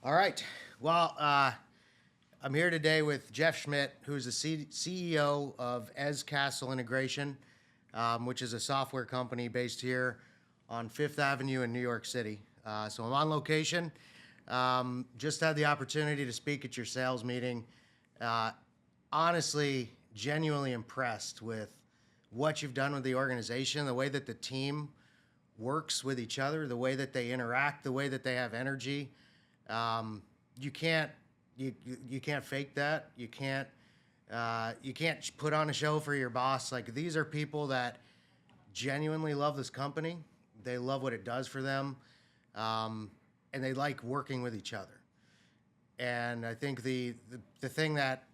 All right. Well, I'm here today with Jeff Schmidt, who's the CEO of Ez Castle Integration, which is a software company based here on Fifth Avenue in New York City. So I'm on location. Just had the opportunity to speak at your sales meeting. Honestly, genuinely impressed with what you've done with the organization, the way that the team works with each other, the way that they interact, the way that they have energy. You can't you can't fake that. You can't put on a show for your boss. Like, these are people that genuinely love this company. They love what it does for them, and they like working with each other. And I think the thing that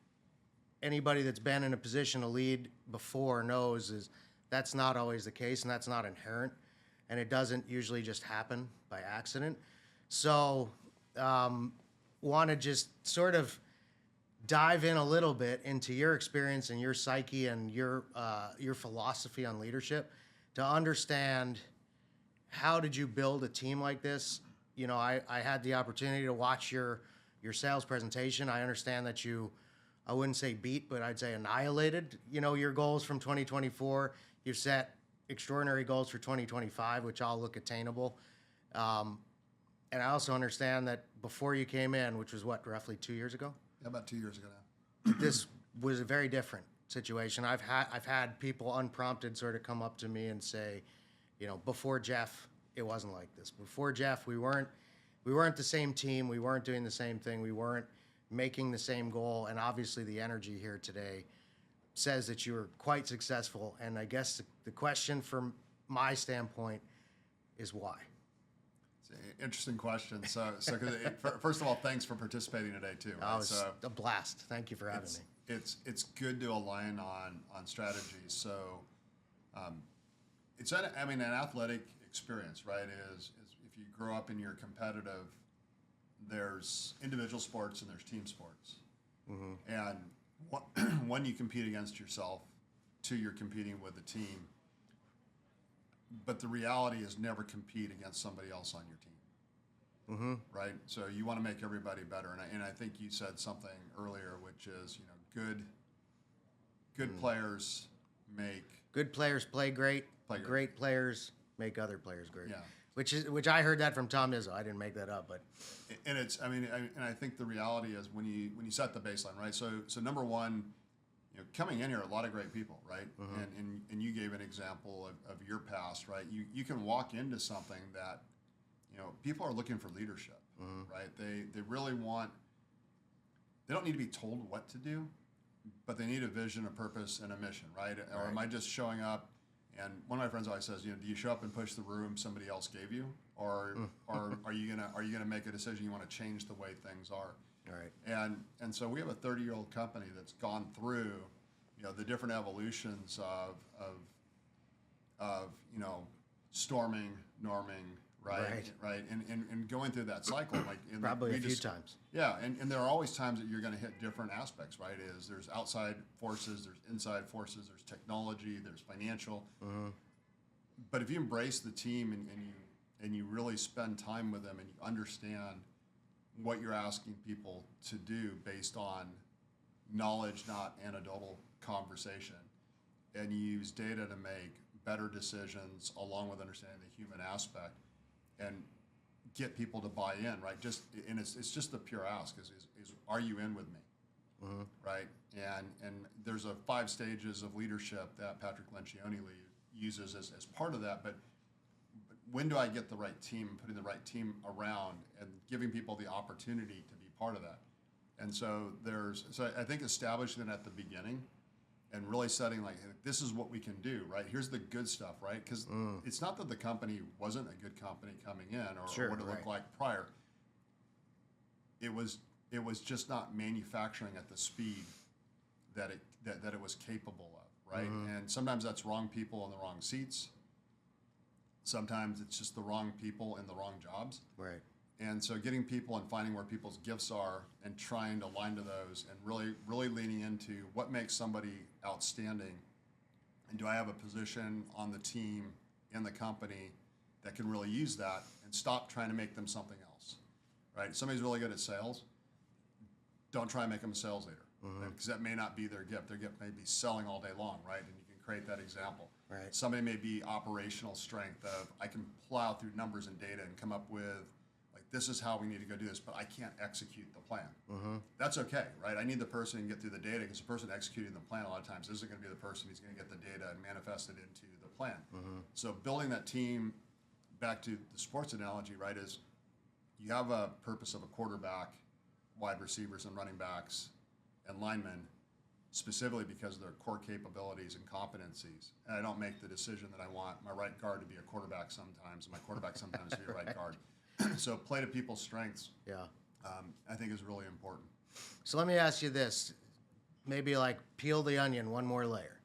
anybody that's been in a position to lead before knows is that's not always the case, and that's not inherent, and it doesn't usually just happen by accident. So, want to just sort of dive in a little bit into your experience and your psyche and your philosophy on leadership to understand, how did you build a team like this? You know, I had the opportunity to watch your sales presentation. I understand that I wouldn't say beat, but I'd say annihilated, your goals from 2024. You've set extraordinary goals for 2025, which all look attainable. And I also understand that before you came in, which was what, roughly 2 years ago? Yeah, about 2 years ago now. This was a very different situation. I've had people unprompted sort of come up to me and say, before Jeff, it wasn't like this. Before Jeff, we weren't the same team. We weren't doing the same thing. We weren't making the same goal. And obviously, the energy here today says that you were quite successful. And I guess the question from my standpoint is why. Interesting question. First of all, thanks for participating today too. Right? Oh, it was a blast. Thank you for having me. It's good to align on strategies. So, it's an athletic experience, right? Is if you grow up and you're competitive, there's individual sports and there's team sports, and one you compete against yourself, two you're competing with a team. But the reality is never compete against somebody else on your team, right? So you want to make everybody better, and I think you said something earlier, which is good players make good players play great. Great players make other players great. Yeah, which I heard that from Tom Izzo. I didn't make that up, but and I think the reality is when you set the baseline, right? So number one. Coming in here, a lot of great people, right? And you gave an example of your past, right? You can walk into something that, people are looking for leadership, right? They really want. They don't need to be told what to do, but they need a vision, a purpose, and a mission, right? Or am I just showing up? And one of my friends always says, do you show up and push the room somebody else gave you, or are you gonna make a decision you want to change the way things are? Right. And so we have a 30-year-old company that's gone through, the different evolutions of storming, norming, right, and going through that cycle, like probably a few times. Yeah, and there are always times that you're going to hit different aspects, right? There's outside forces, there's inside forces, there's technology, there's financial. But if you embrace the team and you really spend time with them and you understand what you're asking people to do based on knowledge, not anecdotal conversation, and you use data to make better decisions along with understanding the human aspect and get people to buy in, right? It's just the pure ask is are you in with me, right? And there's 5 stages of leadership that Patrick Lencioni uses as part of that, but when do I get the right team, putting the right team around and giving people the opportunity to be part of that? And so I think establishing it at the beginning and really setting like, this is what we can do, right? Here's the good stuff, right? Because it's not that the company wasn't a good company coming in or what it looked like prior. It was just not manufacturing at the speed that it was capable of, right? And sometimes that's wrong people in the wrong seats. Sometimes it's just the wrong people in the wrong jobs. Right. And so getting people and finding where people's gifts are and trying to align to those and really leaning into what makes somebody outstanding. And do I have a position on the team, in the company, that can really use that and stop trying to make them something else, right? Somebody's really good at sales. Don't try and make them a sales leader, because that may not be their gift. Their gift may be selling all day long, right? And you can create that example. Right. Somebody may be operational strength of, I can plow through numbers and data and come up with, like, this is how we need to go do this, but I can't execute the plan. That's okay, right? I need the person to get through the data, because the person executing the plan a lot of times isn't going to be the person who's going to get the data and manifest it into the plan. So building that team, back to the sports analogy, right, is you have a purpose of a quarterback, wide receivers and running backs and linemen, specifically because of their core capabilities and competencies. And I don't make the decision that I want my right guard to be a quarterback sometimes, and my quarterback sometimes to be a right guard. So play to people's strengths, I think, is really important. So let me ask you this, maybe like peel the onion one more layer.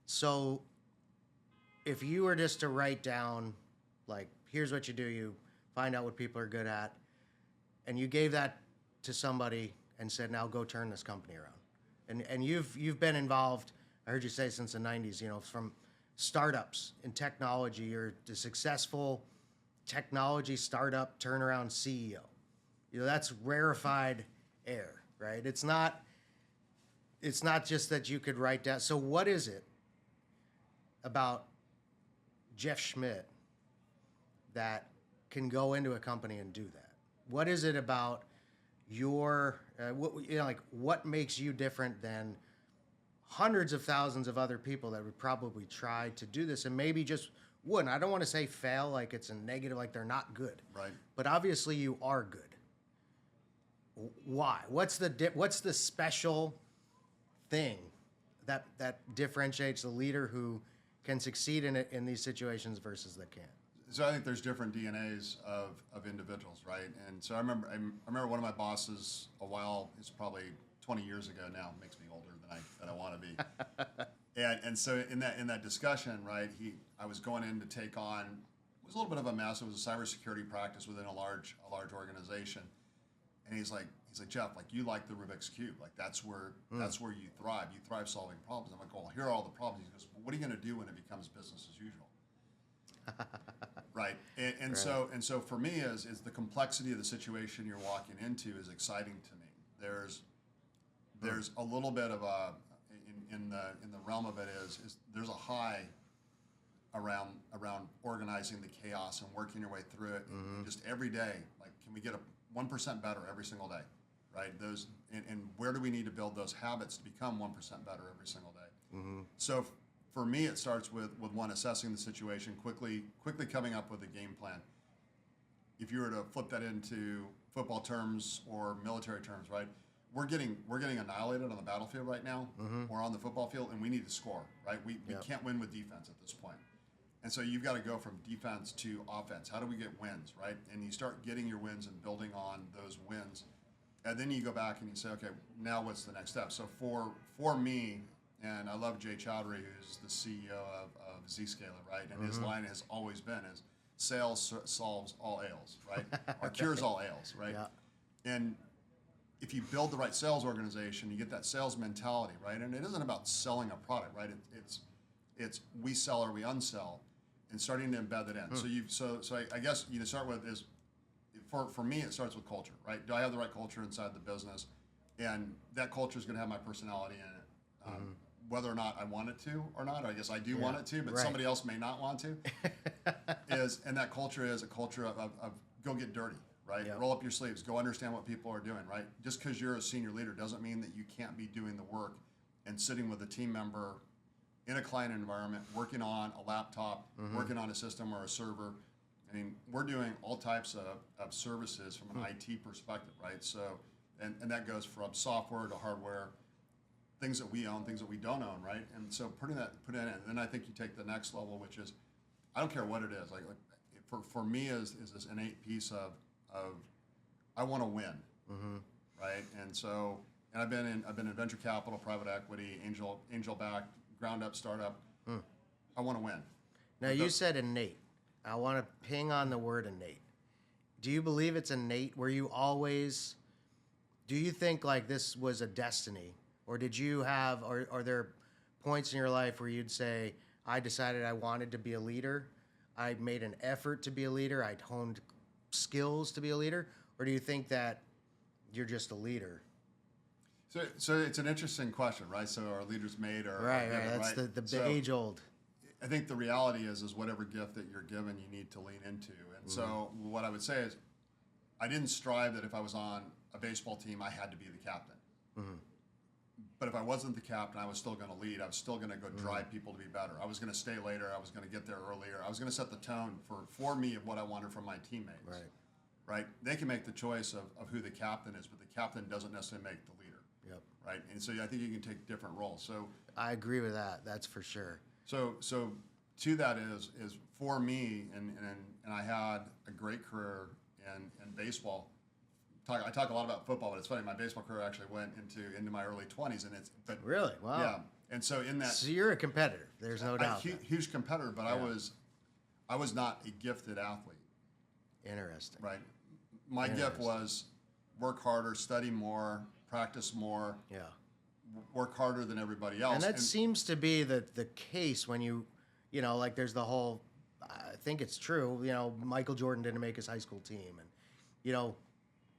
So if you were just to write down, like, here's what you do, you find out what people are good at, and you gave that to somebody and said, now go turn this company around. And you've been involved, I heard you say, since the 90s, you know, from startups in technology. You're the successful technology startup turnaround CEO. You know, that's rarefied air, right? It's not just that you could write down. So what is it about Jeff Schmidt that can go into a company and do that? What is it about your, what makes you different than hundreds of thousands of other people that would probably try to do this and maybe just wouldn't? I don't want to say fail like it's a negative, like they're not good. Right. But obviously you are good. Why? What's the special thing that differentiates the leader who can succeed in these situations versus that can't? So I think there's different DNAs of individuals, right? And so I remember one of my bosses a while, it's probably 20 years ago now, makes me older than I want to be. and so in that discussion, right, I was going in to take on, it was a little bit of a mess. It was a cybersecurity practice within a large organization. And he's like, Jeff, like, you like the Rubik's Cube. Like, that's where you thrive. You thrive solving problems. I'm like, well, here are all the problems. He goes, well, what are you going to do when it becomes business as usual? Right. And Right. so for me is the complexity of the situation you're walking into is exciting to me. There's a little bit of in the realm of it is there's a high around organizing the chaos and working your way through it, and just every day, like, can we get a 1% better every single day, right? Those and where do we need to build those habits to become 1% better every single day? So for me, it starts with one, assessing the situation, quickly coming up with a game plan. If you were to flip that into football terms or military terms, right? We're getting annihilated on the battlefield right now, or on the football field, and we need to score, right? We can't win with defense at this point. And so you've got to go from defense to offense. How do we get wins, right? And you start getting your wins and building on those wins. And then you go back and you say, okay, now what's the next step? So for me, and I love Jay Chowdhury, who's the CEO of Zscaler, right? And his line has always been is, sales solves all ails, right? Or cures all ails, right? Yeah. And if you build the right sales organization, you get that sales mentality, right? And it isn't about selling a product, right? It's we sell or we unsell, and starting to embed that in. So I guess you start with is, for me, it starts with culture, right? Do I have the right culture inside the business? And that culture is going to have my personality in it. Whether or not I want it to or not, or I guess I do want it to, but somebody else may not want to. And that culture is a culture of go get dirty, right? Yep. Roll up your sleeves, go understand what people are doing, right? Just because you're a senior leader doesn't mean that you can't be doing the work and sitting with a team member in a client environment, working on a laptop, working on a system or a server. I mean, we're doing all types of services from an IT perspective, right? So, and that goes from software to hardware, things that we own, things that we don't own, right? And so putting that in, and then I think you take the next level, which is, I don't care what it is. Like for me is this innate piece of I want to win, right? And so, and I've been in venture capital, private equity, angel backed, ground up startup. I want to win. Now, you said innate. I want to ping on the word innate. Do you believe it's innate? Were you always, do you think like this was a destiny? Or did you have, or are there points in your life where you'd say, I decided I wanted to be a leader, I made an effort to be a leader, I'd honed skills to be a leader? or do you think that you're just a leader? So it's an interesting question, right? So are leaders made or Right, given, right. That's right? the age old. I think the reality is whatever gift that you're given, you need to lean into. And so what I would say is, I didn't strive that if I was on a baseball team, I had to be the captain. But if I wasn't the captain, I was still going to lead. I was still going to go drive people to be better. I was going to stay later. I was going to get there earlier. I was going to set the tone for me of what I wanted from my teammates. Right? They can make the choice of who the captain is, but the captain doesn't necessarily make the leader. Yep. Right? And so I think you can take different roles. So I agree with that. That's for sure. So to that is for me, and I had a great career in baseball. I talk a lot about football, but it's funny. My baseball career actually went into my early 20s, and really, wow. Yeah. And so in that, so you're a competitor. There's no doubt. Huge competitor, but I was not a gifted athlete. Interesting. Right. My gift was work harder, study more, practice more. Yeah. Work harder than everybody else. And that seems to be the case when you know, like there's the whole, I think it's true, you know, Michael Jordan didn't make his high school team. And, you know,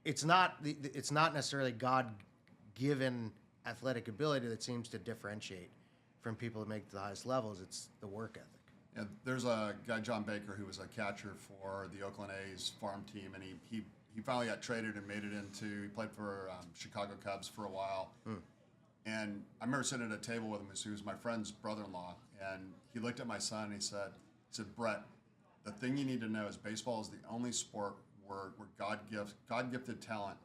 it's not necessarily God-given athletic ability that seems to differentiate from people that make the highest levels. It's the work ethic. Yeah, there's a guy, John Baker, who was a catcher for the Oakland A's farm team, and he finally got traded and made it into, he played for Chicago Cubs for a while. And I remember sitting at a table with him, he was my friend's brother-in-law, and he looked at my son and he said, Brett, the thing you need to know is baseball is the only sport where God-gifted talent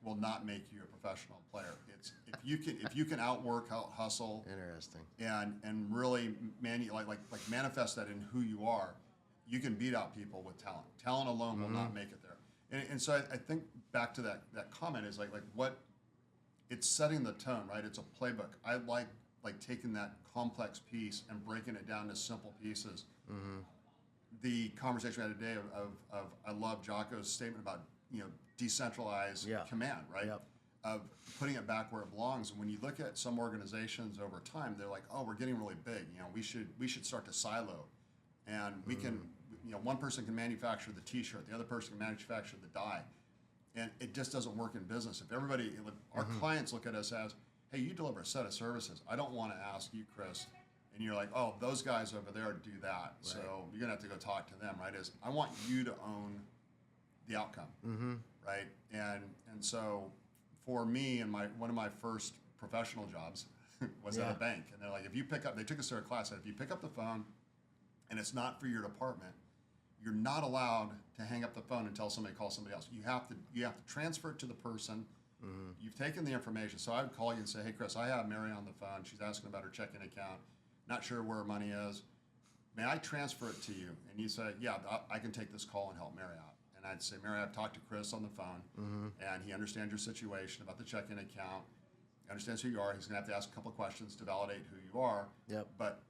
will not make you a professional player. It's if you can outwork, out hustle, interesting, and really manifest that in who you are, you can beat out people with talent. Talent alone will not make it there. And so I think back to that comment is like what it's setting the tone, right? It's a playbook. I like taking that complex piece and breaking it down to simple pieces. The conversation we had today of I love Jocko's statement about decentralized command, right? Yep. Of putting it back where it belongs. And when you look at some organizations over time, they're like, oh, we're getting really big. We should start to silo, and we can. One person can manufacture the T-shirt, the other person can manufacture the die, and it just doesn't work in business. If everybody, our clients look at us as, hey, you deliver a set of services. I don't want to ask you, Chris, and you're like, oh, those guys over there do that, right. So you're gonna have to go talk to them, right? I want you to own the outcome, right? And so for me, and one of my first professional jobs was at a bank, and they're like, they took us through a class that if you pick up the phone and it's not for your department, you're not allowed to hang up the phone and tell somebody to call somebody else. You have to transfer it to the person. You've taken the information. So I would call you and say, hey, Chris, I have Mary on the phone. She's asking about her checking account. Not sure where her money is. May I transfer it to you? And you say, yeah, I can take this call and help Mary out. And I'd say, Mary, I've talked to Chris on the phone, and he understands your situation about the checking account. He understands who you are. He's going to have to ask a couple of questions to validate who you are. Yep. But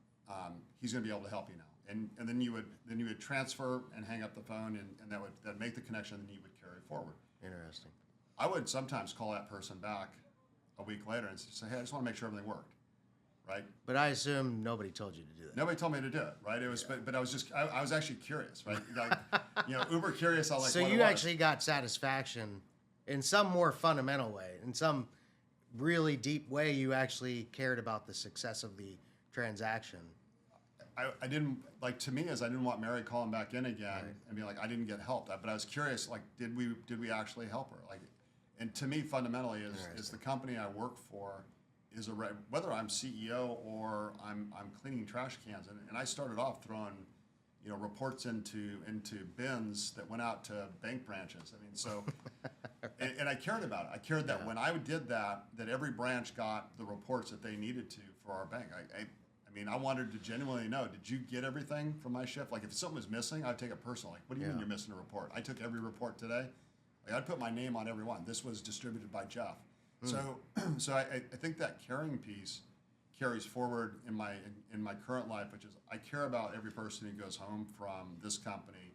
he's going to be able to help you now. And then you would transfer and hang up the phone, and that'd make the connection, and you would carry forward. Interesting. I would sometimes call that person back a week later and say, hey, I just want to make sure everything worked, right? But I assume nobody told you to do that. Nobody told me to do it, right? It was, but I was actually curious, right? Uber curious. So you actually got satisfaction in some more fundamental way, in some really deep way. You actually cared about the success of the transaction. I didn't, to me, I didn't want Mary calling back in again and be like, I didn't get help. But I was curious, did we actually help her? And to me, fundamentally, is the company I work for is whether I'm CEO or I'm cleaning trash cans. And I started off throwing, reports into bins that went out to bank branches. I mean, so, and I cared about it. I cared that when I did that every branch got the reports that they needed to for our bank. I wanted to genuinely know, did you get everything from my shift? If something was missing, I'd take it personal. What do you mean you're missing a report? I took every report today. I'd put my name on every one. This was distributed by Jeff. So I think that caring piece carries forward in my current life, which is I care about every person who goes home from this company.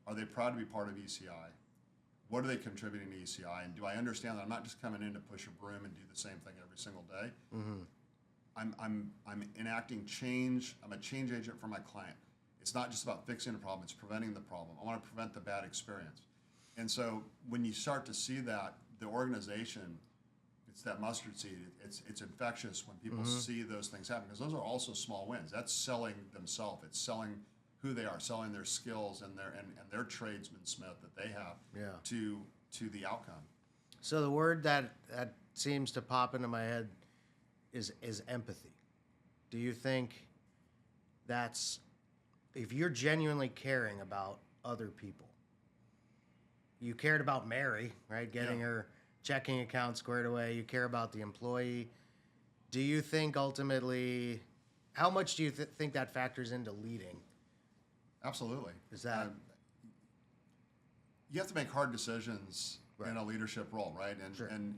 Are they proud to be part of ECI? What are they contributing to ECI? And do I understand that I'm not just coming in to push a broom and do the same thing every single day? I'm enacting change. I'm a change agent for my client. It's not just about fixing a problem, it's preventing the problem. I want to prevent the bad experience. And so when you start to see that, the organization, it's that mustard seed. It's infectious when people see those things happen, because those are also small wins. That's selling themselves. It's selling who they are, selling their skills and their tradesmansmith that they have to the outcome. So the word that seems to pop into my head is empathy. Do you think that's, if you're genuinely caring about other people, you cared about Mary, right? Getting her checking account squared away. You care about the employee. Do you think ultimately, how much do you think that factors into leading? Absolutely. Is that you have to make hard decisions in a leadership role, right? And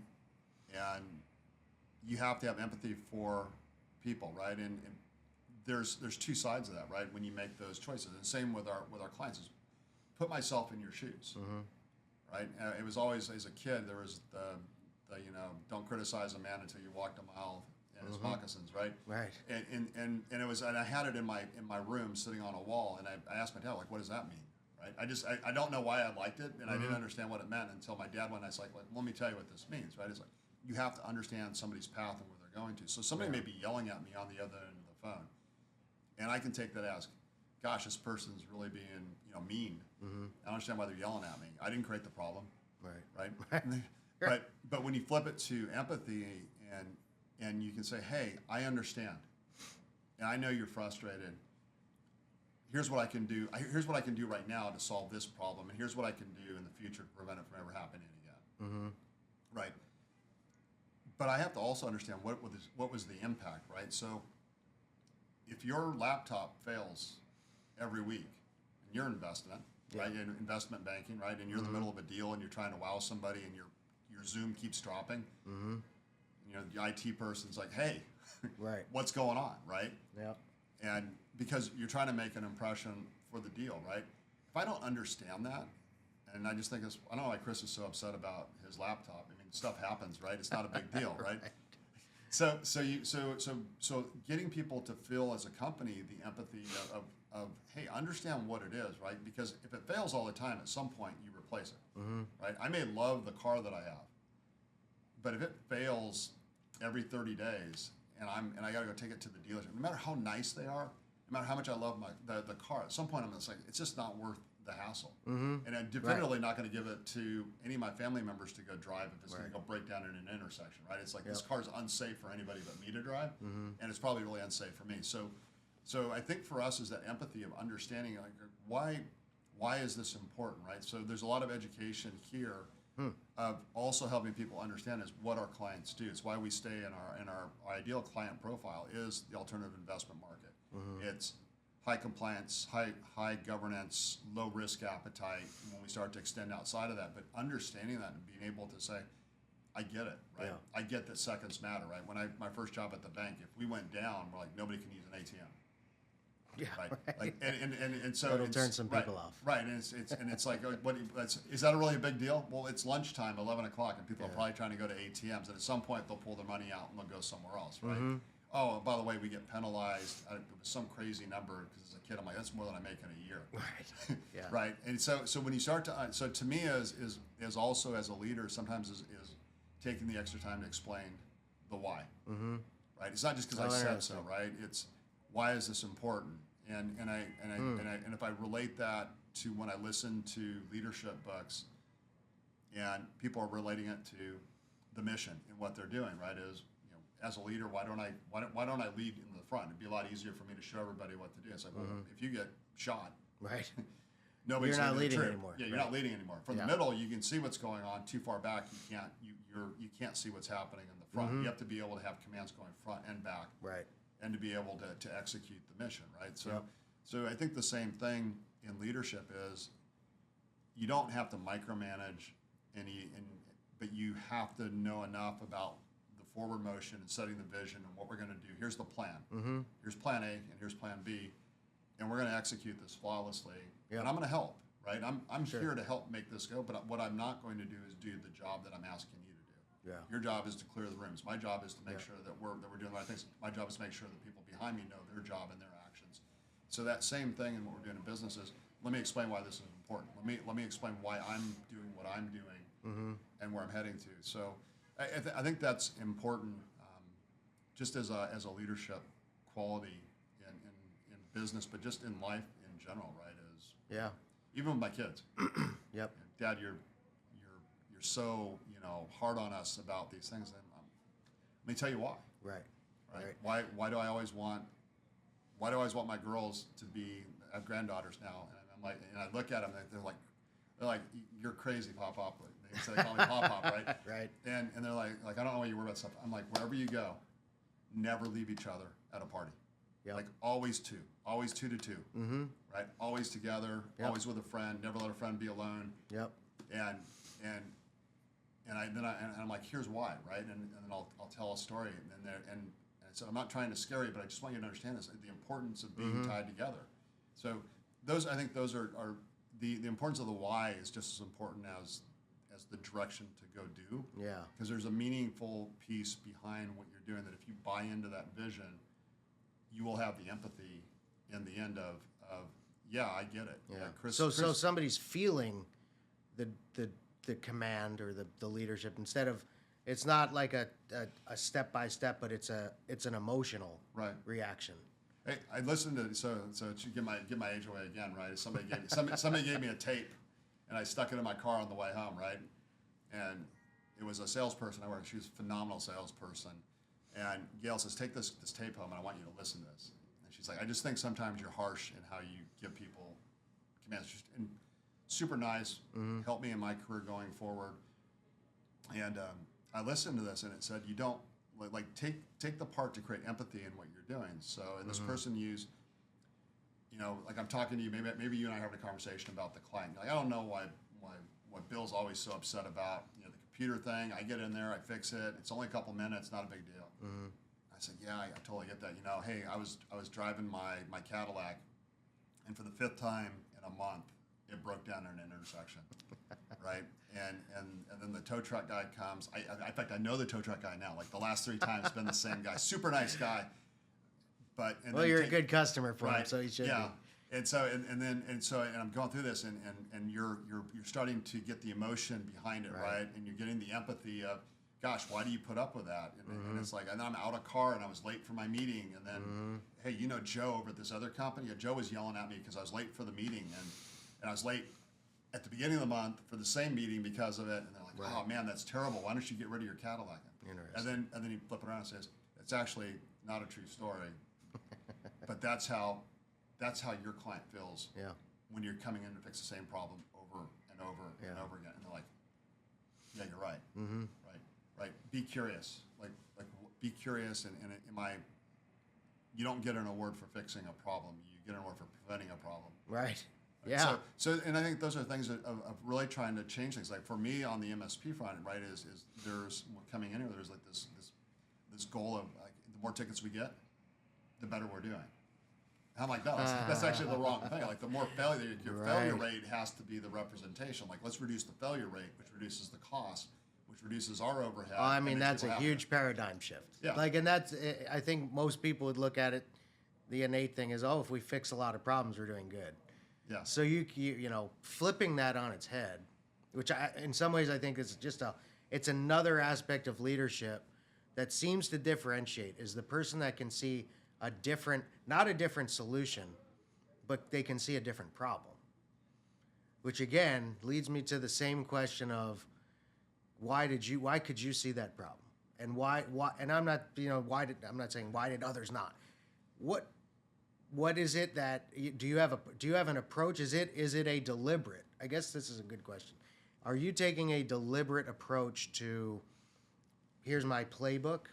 you have to have empathy for people, right? And there's two sides of that, right? When you make those choices, and same with our clients, is put myself in your shoes, right? It was always, as a kid, there was the don't criticize a man until you walked a mile in his moccasins, right? Right. And it was, and I had it in my room sitting on a wall, and I asked my dad, like, what does that mean? Right? I don't know why I liked it, and I didn't understand what it meant until my dad went. I was like, let me tell you what this means, right? It's like, you have to understand somebody's path and where they're going to. So somebody may be yelling at me on the other end of the phone, and I can take that as, gosh, this person's really being mean. I don't understand why they're yelling at me. I didn't create the problem. Right. But when you flip it to empathy and you can say, hey, I understand, and I know you're frustrated. Here's what I can do. Here's what I can do right now to solve this problem, and here's what I can do in the future to prevent it from ever happening again. Right. But I have to also understand what was the impact, right? So if your laptop fails every week in your investment, right, in investment banking, right, and you're in the middle of a deal and you're trying to wow somebody and your Zoom keeps dropping, the IT person's like, hey, what's going on, right? And because you're trying to make an impression for the deal, right? If I don't understand that, and I just think I don't know why Chris is so upset about his laptop. I mean, stuff happens, right? It's not a big deal, right? So getting people to feel as a company the empathy of hey, understand what it is, right? Because if it fails all the time, at some point you replace it, right? I may love the car that I have, but if it fails every 30 days and I got to go take it to the dealership, no matter how nice they are, no matter how much I love the car, at some point I'm just like, it's just not worth the hassle. And I'm definitely not going to give it to any of my family members to go drive if it's going to go break down in an intersection, right? It's like this car's unsafe for anybody but me to drive, and it's probably really unsafe for me. So I think for us is that empathy of understanding, like, why is this important, right? So there's a lot of education here of also helping people understand is what our clients do. It's why we stay in our ideal client profile is the alternative investment market. It's high compliance, high governance, low risk appetite when we start to extend outside of that. But understanding that and being able to say, I get it, right? I get that seconds matter, right? When my first job at the bank, if we went down, we're like, nobody can use an ATM. Right. Like, and so it'll turn some people off. Right. And it's like, is that really a big deal? Well, it's lunchtime, 11 o'clock, and people are probably trying to go to ATMs, and at some point they'll pull their money out and they'll go somewhere else, right? Oh, by the way, we get penalized. It was some crazy number because as a kid, I'm like, that's more than I make in a year. Right. Yeah. Right. And so when you start to, so to me is also as a leader, sometimes is taking the extra time to explain the why. Right. It's not just because I said so, right? It's why is this important? And if I relate that to when I listen to leadership books, and people are relating it to the mission and what they're doing, right? Is as a leader, why don't I lead in the front? It'd be a lot easier for me to show everybody what to do. It's like, well, if you get shot, right, nobody's you're not leading leading anymore. Yeah, you're not leading anymore. From the middle, you can see what's going on. Too far back, you can't see what's happening in the front. You have to be able to have commands going front and back, right, and to be able to execute the mission, right? So I think the same thing in leadership is you don't have to micromanage but you have to know enough about the forward motion and setting the vision and what we're going to do. Here's the plan. Here's plan A and here's plan B, and we're going to execute this flawlessly. And I'm going to help, right? I'm here to help make this go, but what I'm not going to do is do the job that I'm asking you to do. Your job is to clear the rooms. My job is to make sure that we're doing the right things. My job is to make sure that people behind me know their job and their actions. So that same thing in what we're doing in business is let me explain why this is important. Let me explain why I'm doing what I'm doing and where I'm heading to. So I think that's important, just as a leadership quality in business, but just in life in general, right? Yeah. Even with my kids. Yep. Dad, you're so hard on us about these things. And let me tell you why. Right. Why do I always want my girls to I have granddaughters now, and I'm like, and I look at them, they're like, you're crazy, Pop. They call me Pop, right? Right. And they're like I don't know why you worry about stuff. I'm like, wherever you go, never leave each other at a party. Yep. Like always two to two, right? Always together, Yep. always with a friend. Never let a friend be alone. Yep. And I'm like, here's why, right? And then I'll tell a story, and so I'm not trying to scare you, but I just want you to understand this: the importance of being tied together. So I think those are the importance of the why is just as important as the direction to go do. Yeah. Because there's a meaningful piece behind what you're doing that if you buy into that vision, you will have the empathy in the end of yeah, I get it. Yeah. Chris, So somebody's feeling the command or the leadership instead of, it's not like a step by step, but it's an emotional reaction. Hey, I listened to so to give my age away again, right? Somebody gave me a tape, and I stuck it in my car on the way home, right? And it was a salesperson I worked with. She was a phenomenal salesperson. And Gail says, take this tape home, and I want you to listen to this. And she's like, I just think sometimes you're harsh in how you give people commands. And super nice, helped me in my career going forward. And I listened to this, and it said, you don't, take the part to create empathy in what you're doing. So, and this person used, like I'm talking to you, maybe you and I are having a conversation about the client. Like, I don't know why Bill's always so upset about, the computer thing. I get in there, I fix it. It's only a couple minutes, not a big deal. I said, yeah, I totally get that. Hey, I was driving my Cadillac, and for the 5th time in a month, it broke down in an intersection, right? And then the tow truck guy comes. In fact, I know the tow truck guy now. Like the last 3 times, it's been the same guy. Super nice guy. But well, you're a good customer for him, so he should be. And so I'm going through this, and you're starting to get the emotion behind it, right? And you're getting the empathy of, gosh, why do you put up with that? And it's like, and then I'm out of car, and I was late for my meeting, and then, hey, Joe over at this other company? Yeah, Joe was yelling at me because I was late for the meeting, and I was late at the beginning of the month for the same meeting because of it. And they're like, oh man, that's terrible. Why don't you get rid of your Cadillac? Interesting. And then he flip it around and says, it's actually not a true story, but that's how your client feels when you're coming in to fix the same problem over and over and over again. And they're like, yeah, you're right. Right. Be curious. Like be curious. And you don't get an award for fixing a problem. You get an award for preventing a problem. Right. Yeah. So and I think those are things of really trying to change things. Like for me on the MSP front, right, is there's coming in here. There's like this goal of like the more tickets we get, the better we're doing. And I'm like, no, that's actually the wrong thing. Like the more failure, your failure rate has to be the representation. Like let's reduce the failure rate, which reduces the cost, which reduces our overhead. I mean, that's a huge paradigm shift. Yeah. Like, and that's, I think most people would look at it. The innate thing is, if we fix a lot of problems, we're doing good. Yeah. So you flipping that on its head, which in some ways I think is just it's another aspect of leadership that seems to differentiate, is the person that can see not a different solution, but they can see a different problem. Which again leads me to the same question of why could you see that problem? And why and I'm not I'm not saying why did others not? What is it that do you have an approach? Is it a deliberate? I guess this is a good question. Are you taking a deliberate approach to here's my playbook,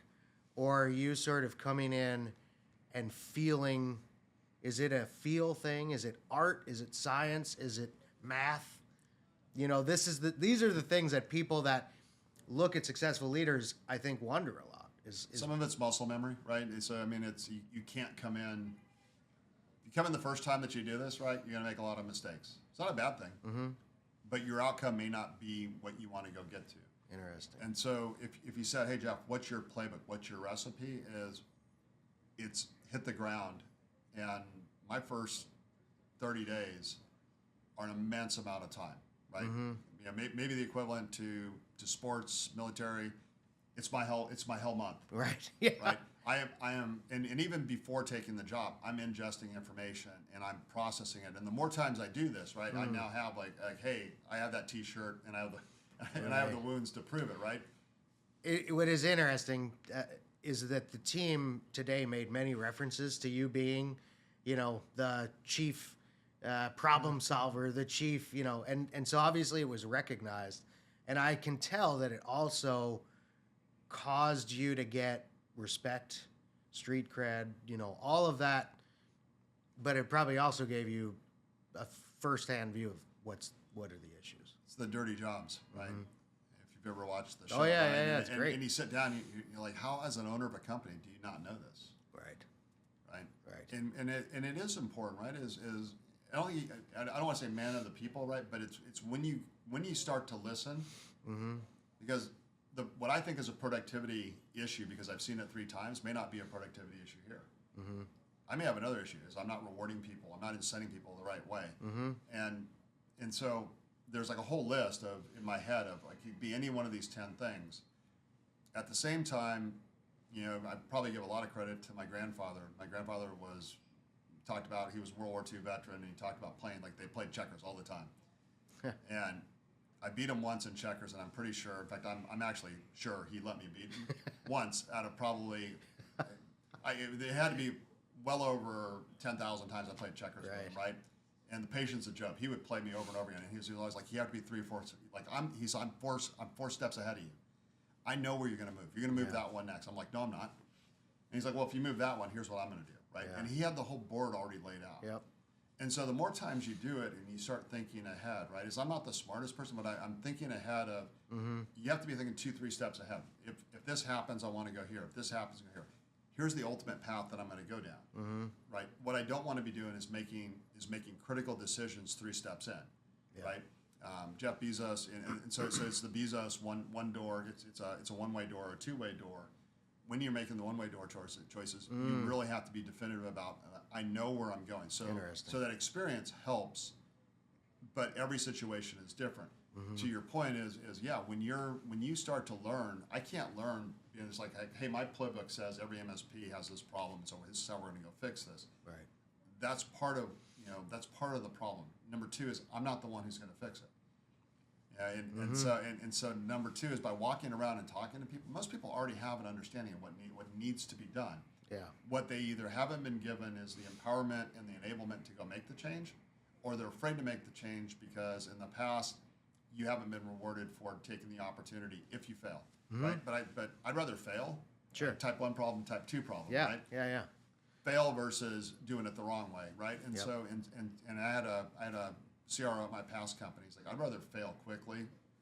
or are you sort of coming in and feeling? Is it a feel thing? Is it art? Is it science? Is it math? These are the things that people that look at successful leaders, I think, wonder a lot. Some of it's muscle memory, right? So I mean, you can't come in. If you come in the first time that you do this, right, you're gonna make a lot of mistakes. It's not a bad thing, but your outcome may not be what you want to go get to. Interesting. And so if you said, hey Jeff, what's your playbook? What's your recipe? It's hit the ground. And my first 30 days are an immense amount of time, right? You know, maybe the equivalent to sports, military. It's my hell month. Right. Yeah. Right. I am, and even before taking the job, I'm ingesting information and I'm processing it. And the more times I do this, right, I now have like, hey, I have that T-shirt and I have and I have the wounds to prove it, right? What is interesting is that the team today made many references to you being, you know, the chief problem solver, the chief, you know, and so obviously it was recognized, and I can tell that it also caused you to get respect, street cred, you know, all of that, but it probably also gave you a firsthand view of what are the issues. It's the dirty jobs, right? If you've ever watched the show. Oh yeah, right? yeah, it's great. And you sit down, you're like, how, as an owner of a company, do you not know this? Right. And it is important, right? Is I don't want to say man of the people, right? But it's when you start to listen, because what I think is a productivity issue, because I've seen it 3 times, may not be a productivity issue here. I may have another issue, is I'm not rewarding people, I'm not incenting people the right way, and so there's like a whole list in my head of like, you'd be any one of these 10 things. At the same time, you know, I probably give a lot of credit to my grandfather. My grandfather he was World War II veteran, and he talked about playing, like they played checkers all the time. And I beat him once in checkers, and I'm pretty sure, in fact, I'm actually sure he let me beat him once out of probably, it had to be well over 10,000 times I played checkers with him, right? And the patience of Job, he would play me over and over again, and he was always like, you have to be 3 or 4, like I'm 4 steps ahead of you. I know where you're going to move. You're going to move that one next. I'm like, no, I'm not. And he's like, well, if you move that one, here's what I'm going to do, right? And he had the whole board already laid out. Yep. And so the more times you do it and you start thinking ahead, right, is I'm not the smartest person, but I'm thinking ahead of, you have to be thinking 2, 3 steps ahead. If this happens, I want to go here. If this happens, I go here. Here's the ultimate path that I'm going to go down, right? What I don't want to be doing is making critical decisions 3 steps in, right? Jeff Bezos, and so it's the Bezos one door. It's a one-way door or a two-way door. When you're making the one-way door choices, you really have to be definitive about. I know where I'm going. So that experience helps, but every situation is different. To your point is when you start to learn, I can't learn. You know, it's like, hey, my playbook says every MSP has this problem, so this is how we're going to go fix this. Right. That's part of the problem. Number 2 is I'm not the one who's going to fix it. And so number 2 is by walking around and talking to people. Most people already have an understanding of what needs to be done. Yeah. What they either haven't been given is the empowerment and the enablement to go make the change, or they're afraid to make the change because in the past you haven't been rewarded for taking the opportunity if you fail. Right? But I'd rather fail. Sure. Like type 1 problem, type 2 problem. Yeah. Right? Yeah. Fail versus doing it the wrong way, right? And so and I had a CRO at my past company. He's like, I'd rather fail quickly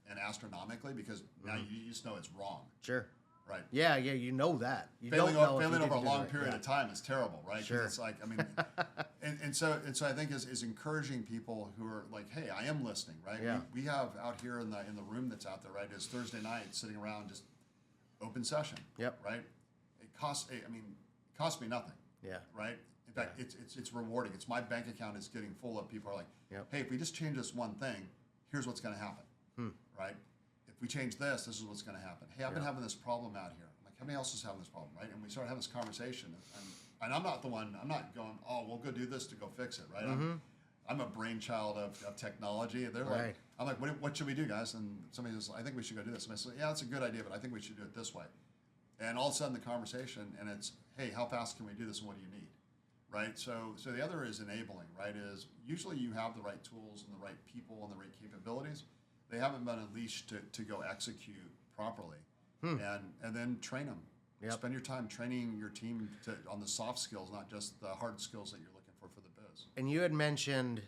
and astronomically because now you just know it's wrong. Sure. Right. Yeah, you know that. Failing over a long period of time is terrible, right? Sure. It's like, I mean, and so I think is encouraging people who are like, hey, I am listening, right? Yeah. We have out here in the room that's out there, right? Is Thursday night sitting around just open session. Yep. Right. It costs me nothing. Yeah. Right. In fact, it's rewarding. It's my bank account is getting full of people are like, hey, if we just change this one thing, here's what's going to happen. Right. If we change this is what's going to happen. Hey, I've been having this problem out here. I'm like, how many else is having this problem, right? And we start having this conversation, and I'm not the one. I'm not going, oh, we'll go do this to go fix it, right? I'm a brainchild of technology. And they're like, I'm like, what should we do, guys? And somebody says, I think we should go do this. And I say, yeah, that's a good idea, but I think we should do it this way. And all of a sudden, the conversation, and it's, hey, how fast can we do this, and what do you need, right? So the other is enabling, right? Is usually you have the right tools and the right people and the right capabilities. They haven't been unleashed to go execute properly, and then train them. Yep. Spend your time training your team on the soft skills, not just the hard skills that you're looking for the biz. And you had mentioned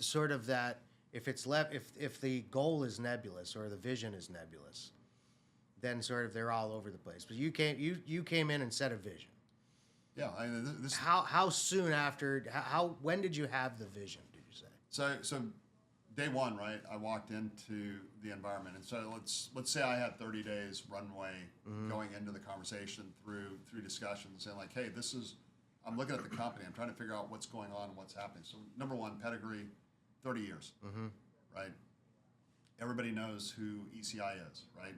sort of that if the goal is nebulous or the vision is nebulous, then sort of they're all over the place. But you came in and set a vision. Yeah, how soon after? When did you have the vision? Did you say? So day one, right? I walked into the environment, and so let's say I had 30 days runway going into the conversation through discussions, and like, hey, I'm looking at the company. I'm trying to figure out what's going on and what's happening. So number one, pedigree, 30 years, right? Everybody knows who ECI is, right?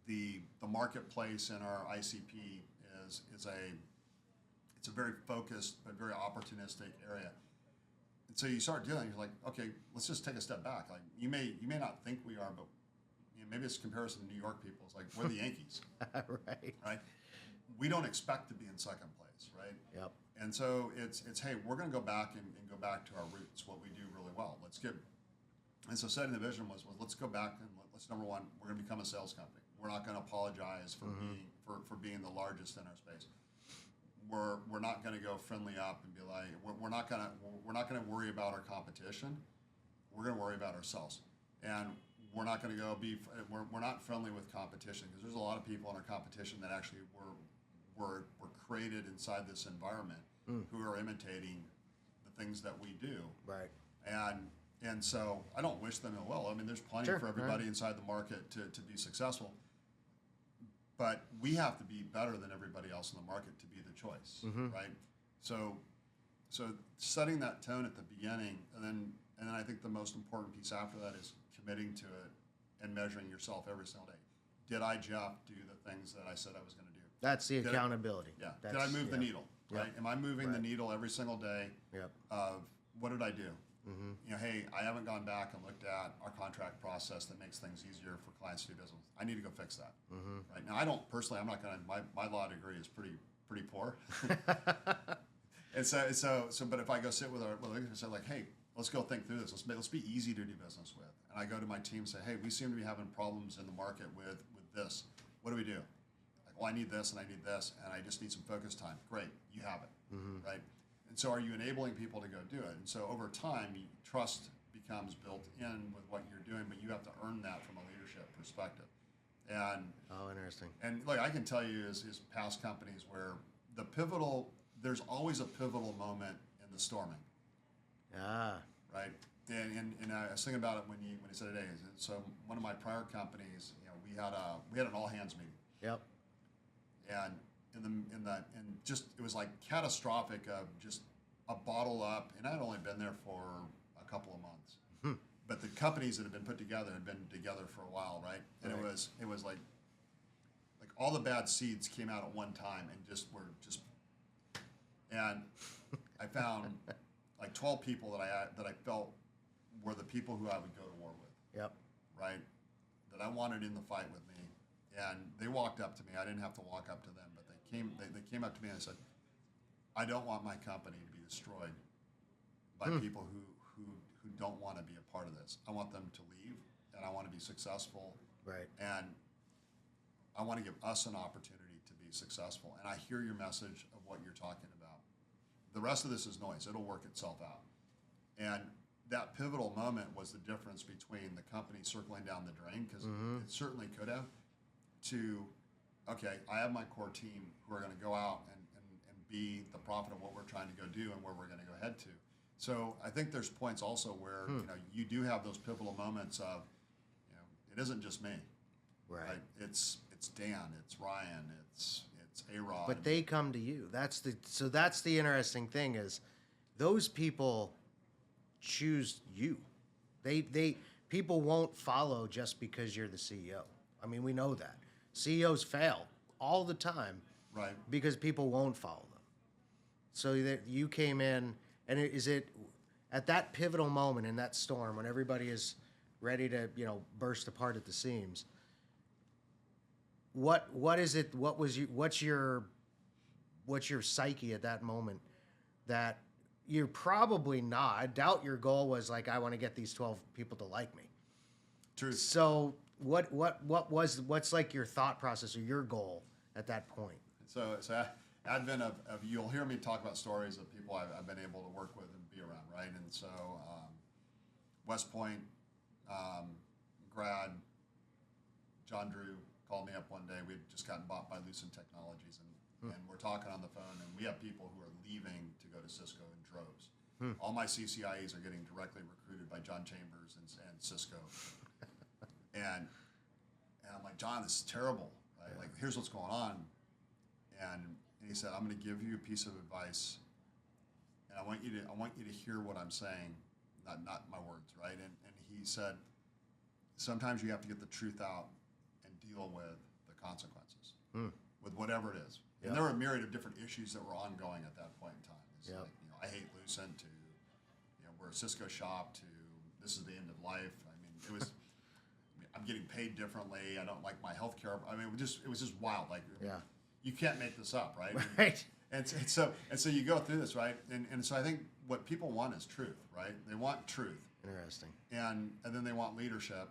The marketplace in our ICP is a very focused but very opportunistic area. And so you start dealing, you're like, okay, let's just take a step back. Like you may not think we are, but maybe it's a comparison to New York people. It's like we're the Yankees, right? We don't expect to be in second place, right? Yep. And so it's hey, we're going to go back and go back to our roots, what we do really well. And so setting the vision was let's go back and let's, number one, we're going to become a sales company. We're not going to apologize for being the largest in our space. We're not going to go friendly up and be like we're not going to worry about our competition. We're going to worry about ourselves, and we're not going to we're not friendly with competition because there's a lot of people in our competition that actually were created inside this environment who are imitating the things that we do. Right. And so I don't wish them ill will. I mean, there's plenty for everybody inside the market to be successful. But we have to be better than everybody else in the market to be the choice, right? So setting that tone at the beginning, and then I think the most important piece after that is committing to it and measuring yourself every single day. Did I, Jeff, do the things that I said I was going to do? That's the accountability. Did I move the needle? Right? Am I moving the needle every single day? Of what did I do? You know, hey, I haven't gone back and looked at our contract process that makes things easier for clients to do business. I need to go fix that. Right now, I don't personally. I'm not going to. My law degree is pretty poor. And so. But if I go sit with our, and say like, hey, let's go think through this. Let's be easy to do business with. And I go to my team and say, hey, we seem to be having problems in the market with this. What do we do? Like, well, I need this and I need this, and I just need some focus time. Great, you have it, right? And so are you enabling people to go do it? And so over time, trust becomes built in with what you're doing, but you have to earn that from a leadership perspective. And interesting. And like I can tell you is past companies where there's always a pivotal moment in the storming. Right. And I was thinking about it when you said it. So one of my prior companies, you know, we had an all hands meeting. Yep. And it was like catastrophic of just a bottle up, and I'd only been there for a couple of months, but the companies that had been put together had been together for a while, right? And it was like all the bad seeds came out at one time and and I found like 12 people that I felt were the people who I would go to war with. Yep. Right? That I wanted in the fight with me. And they walked up to me. I didn't have to walk up to them, but they came up to me and said, I don't want my company to be destroyed by people who don't want to be a part of this. I want them to leave, and I want to be successful. Right. And I want to give us an opportunity to be successful. And I hear your message of what you're talking about. The rest of this is noise. It'll work itself out. And that pivotal moment was the difference between the company circling down the drain, because it certainly could have, to, okay, I have my core team who are going to go out and be the prophet of what we're trying to go do and where we're going to go head to. So I think there's points also where you do have those pivotal moments of, it isn't just me, right? It's Dan, it's Ryan, it's A-Rod. But they come to you. That's the interesting thing is, those people choose you. People won't follow just because you're the CEO. I mean, we know that CEOs fail all the time, right? Because people won't follow them. So that you came in, and is it at that pivotal moment in that storm when everybody is ready to burst apart at the seams? What is it? What's your psyche at that moment that you're probably not? I doubt your goal was like, I want to get these 12 people to like me. True. So what's like your thought process or your goal at that point? So advent of you'll hear me talk about stories of people I've been able to work with and be around, right? And so West Point grad John Drew called me up one day. We'd just gotten bought by Lucent Technologies, and we're talking on the phone, and we have people who are leaving to go to Cisco in droves. All my CCIEs are getting directly recruited by John Chambers and Cisco. And I'm like, John, this is terrible. Right? Like, here's what's going on. And he said, I'm going to give you a piece of advice, and I want you to hear what I'm saying. not my words, right? And he said, sometimes you have to get the truth out and deal with the consequences, with whatever it is. Yep. And there were a myriad of different issues that were ongoing at that point in time. It's Yep. like, I hate Lucent to, we're a Cisco shop to this is the end of life. I mean, it was, I'm getting paid differently. I don't like my healthcare. I mean, it was just wild. Like, you can't make this up, right? Right. And so you go through this, right? And so I think what people want is truth, right? They want truth. Interesting. And then they want leadership.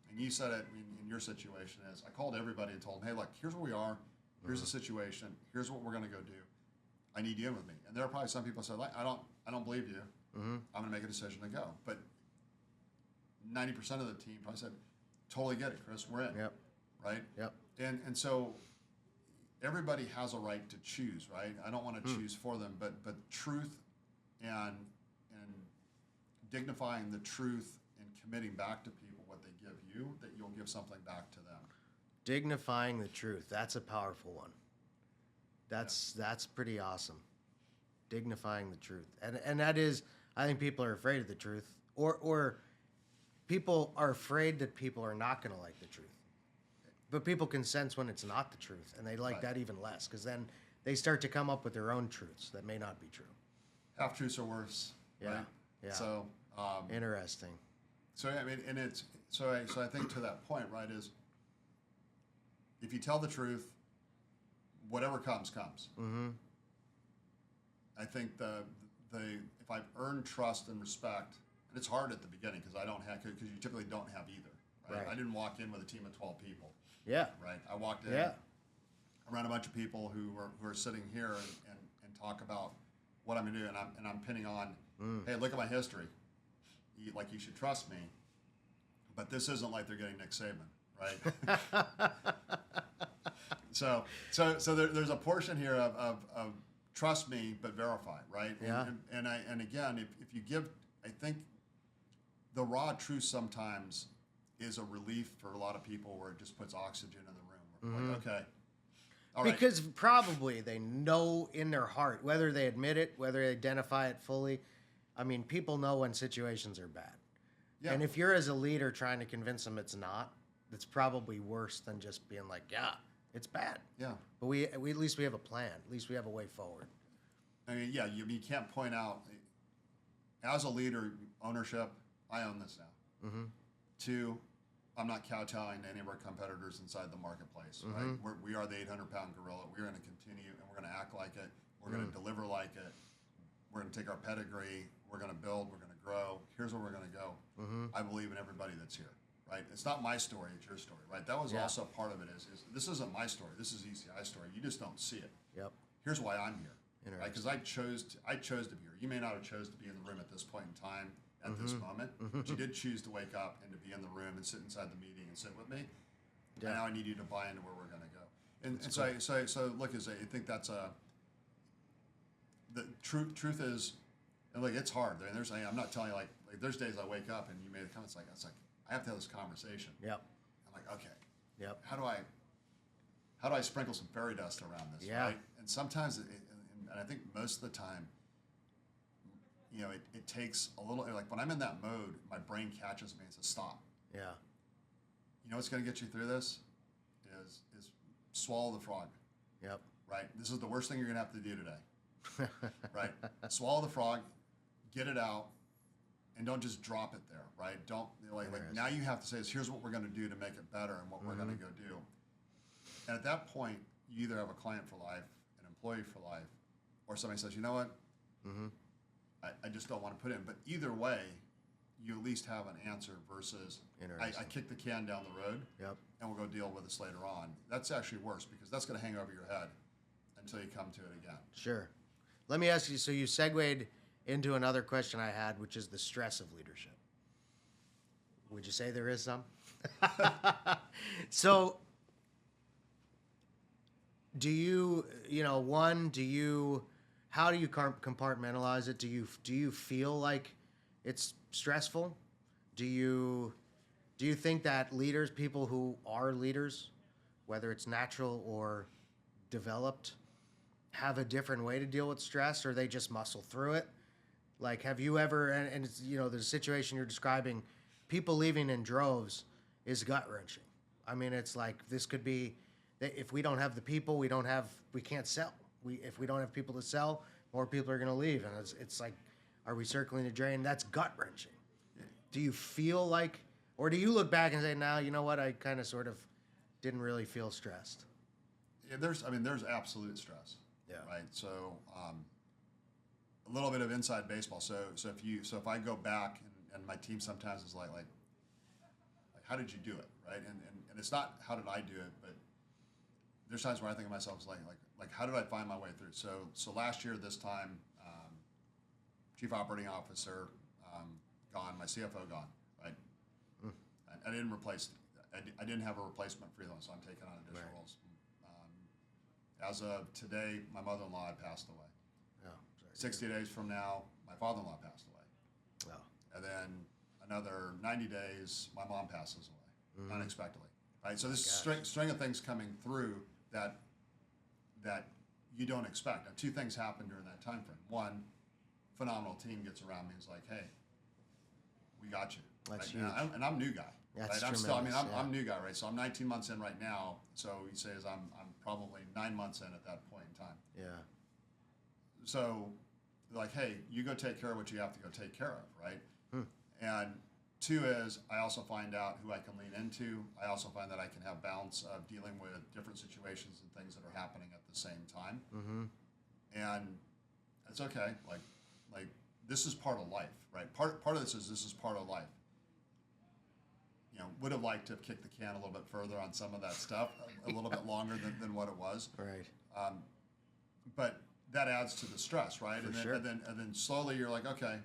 And you said it in your situation is I called everybody and told them, hey, look, here's where we are. Here's the situation. Here's what we're going to go do. I need you in with me. And there are probably some people who said, like, I don't believe you. I'm going to make a decision to go. But 90% of the team probably said, totally get it, Chris. We're in. Yep. Right? Yep. And so everybody has a right to choose, right? I don't want to choose for them, but truth and dignifying the truth and committing back to people what they give you, that you'll give something back to them. Dignifying the truth. That's a powerful one. That's pretty awesome. Dignifying the truth. And that is, I think people are afraid of the truth, or people are afraid that people are not going to like the truth. But people can sense when it's not the truth, and they like that even less, because then they start to come up with their own truths that may not be true. Half truths are worse. Yeah. Right? Yeah. So Interesting. So I mean, and it's so I think to that point, right, is if you tell the truth, whatever comes. Mm-hmm. I think if I've earned trust and respect, and it's hard at the beginning because because you typically don't have either. Right? Right. I didn't walk in with a team of 12 people. Yeah. Right. I walked in around a bunch of people who are sitting here and talk about what I'm going to do, and I'm pinning on, hey, look at my history. You should trust me, but this isn't like they're getting Nick Saban, right? so there's a portion here of trust me but verify, right? Yeah. And again, if you give, I think the raw truth sometimes is a relief for a lot of people, where it just puts oxygen in the room. We're like, okay, all right. Because probably they know in their heart, whether they admit it, whether they identify it fully. I mean, people know when situations are bad. Yeah. And if you're as a leader trying to convince them it's not, it's probably worse than just being like, yeah, it's bad. Yeah. But we at least we have a plan. At least we have a way forward. I mean, yeah, you can't point out, as a leader, ownership, I own this now. Mm-hmm. 2, I'm not kowtowing to any of our competitors inside the marketplace, right? We are the 800-pound gorilla. We're going to continue, and we're going to act like it. We're going to deliver like it. We're going to take our pedigree. We're going to build. We're going to grow. Here's where we're going to go. I believe in everybody that's here, right? It's not my story. It's your story, right? That was also part of it is this isn't my story. This is ECI's story. You just don't see it. Yep. Here's why I'm here. Interesting. Right? Because I chose to be here. You may not have chose to be in the room at this point in time, at this moment, but you did choose to wake up and to be in the room and sit inside the meeting and sit with me. Yeah. And now I need you to buy into where we're going to go. And so look, I think that's the truth is, and look, it's hard. I mean, I'm not telling you like there's days I wake up and you made a comment. It's like I have to have this conversation. Yep. I'm like, okay. Yep. How do I sprinkle some fairy dust around this? Yeah. Right? And sometimes, and I think most of the time, it takes a little, like when I'm in that mode, my brain catches me and says, stop. Yeah. You know what's going to get you through this is swallow the frog. Yep. Right? This is the worst thing you're going to have to do today. Right? Swallow the frog, get it out, and don't just drop it there, right? Don't, like now you have to say, here's what we're going to do to make it better and what we're going to go do. And at that point, you either have a client for life, an employee for life, or somebody says, you know what? I just don't want to put in. But either way, you at least have an answer versus I kick the can down the road and we'll go deal with this later on. That's actually worse because that's going to hang over your head until you come to it again. Sure. Let me ask you, so you segued into another question I had, which is the stress of leadership. Would you say there is some? So do you, how do you compartmentalize it? Do you feel like it's stressful? Do you think that leaders, people who are leaders, whether it's natural or developed, have a different way to deal with stress, or they just muscle through it? Like, have you ever, and it's, the situation you're describing, people leaving in droves is gut wrenching. I mean, it's like, this could be, if we don't have the people, we can't sell. If we don't have people to sell, more people are going to leave. And it's like, are we circling the drain? That's gut wrenching. Do you feel like, or do you look back and say, now, you know what? I kind of sort of didn't really feel stressed. Yeah, there's absolute stress. Yeah. Right. So, a little bit of inside baseball. So if I go back and my team sometimes is like how did you do it, right? And it's not how did I do it, but there's times where I think of myself as like how did I find my way through? So last year this time, chief operating officer gone, my CFO gone, right? I didn't replace. I didn't have a replacement for them, so I'm taking on additional roles. As of today, my mother-in-law had passed away. Oh, sorry. 60 days from now, my father-in-law passed away. Oh. And then another 90 days, my mom passes away unexpectedly. Right. So this string of things coming through that you don't expect. Now, two things happen during that time frame. One, phenomenal team gets around me and is like, "Hey, we got you." That's right? huge. And I'm new guy. That's right? tremendous. I'm new guy, right? So I'm 19 months in right now. So he says I'm probably 9 months in at that point in time. Yeah. So, like, hey, you go take care of what you have to go take care of, right? And two is I also find out who I can lean into. I also find that I can have balance of dealing with different situations and things that are happening at the same time. And it's okay. Like this is part of life, right? Part of this is part of life. Would have liked to have kicked the can a little bit further on some of that stuff, a little bit longer than what it was. Right. But that adds to the stress, right? For And then slowly you're like, okay,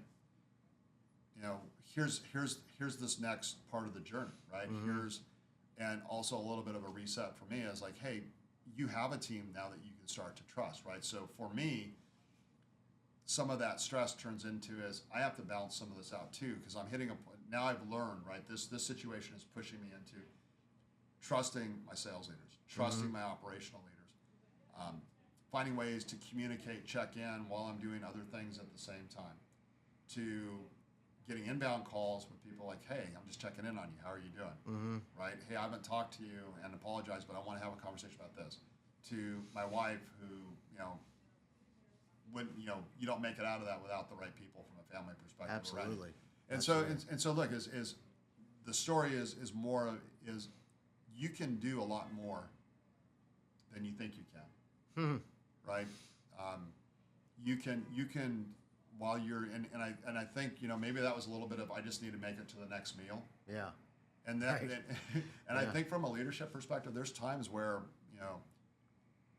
here's this next part of the journey, right? And also a little bit of a reset for me is like, hey, you have a team now that you can start to trust, right? So for me, some of that stress turns into is I have to balance some of this out too, because I'm hitting a point. Now I've learned, right? This situation is pushing me into trusting my sales leaders, trusting my operational leaders, finding ways to communicate, check in while I'm doing other things at the same time, to getting inbound calls with people like, hey, I'm just checking in on you. How are you doing? Right? Hey, I haven't talked to you and apologize, but I want to have a conversation about this. To my wife who, when you don't make it out of that without the right people from a family perspective. Absolutely. Right? And so look, is the story is you can do a lot more than you think you can. Right? You can while you're and I think maybe that was a little bit of I just need to make it to the next meal. Yeah. And that I think from a leadership perspective, there's times where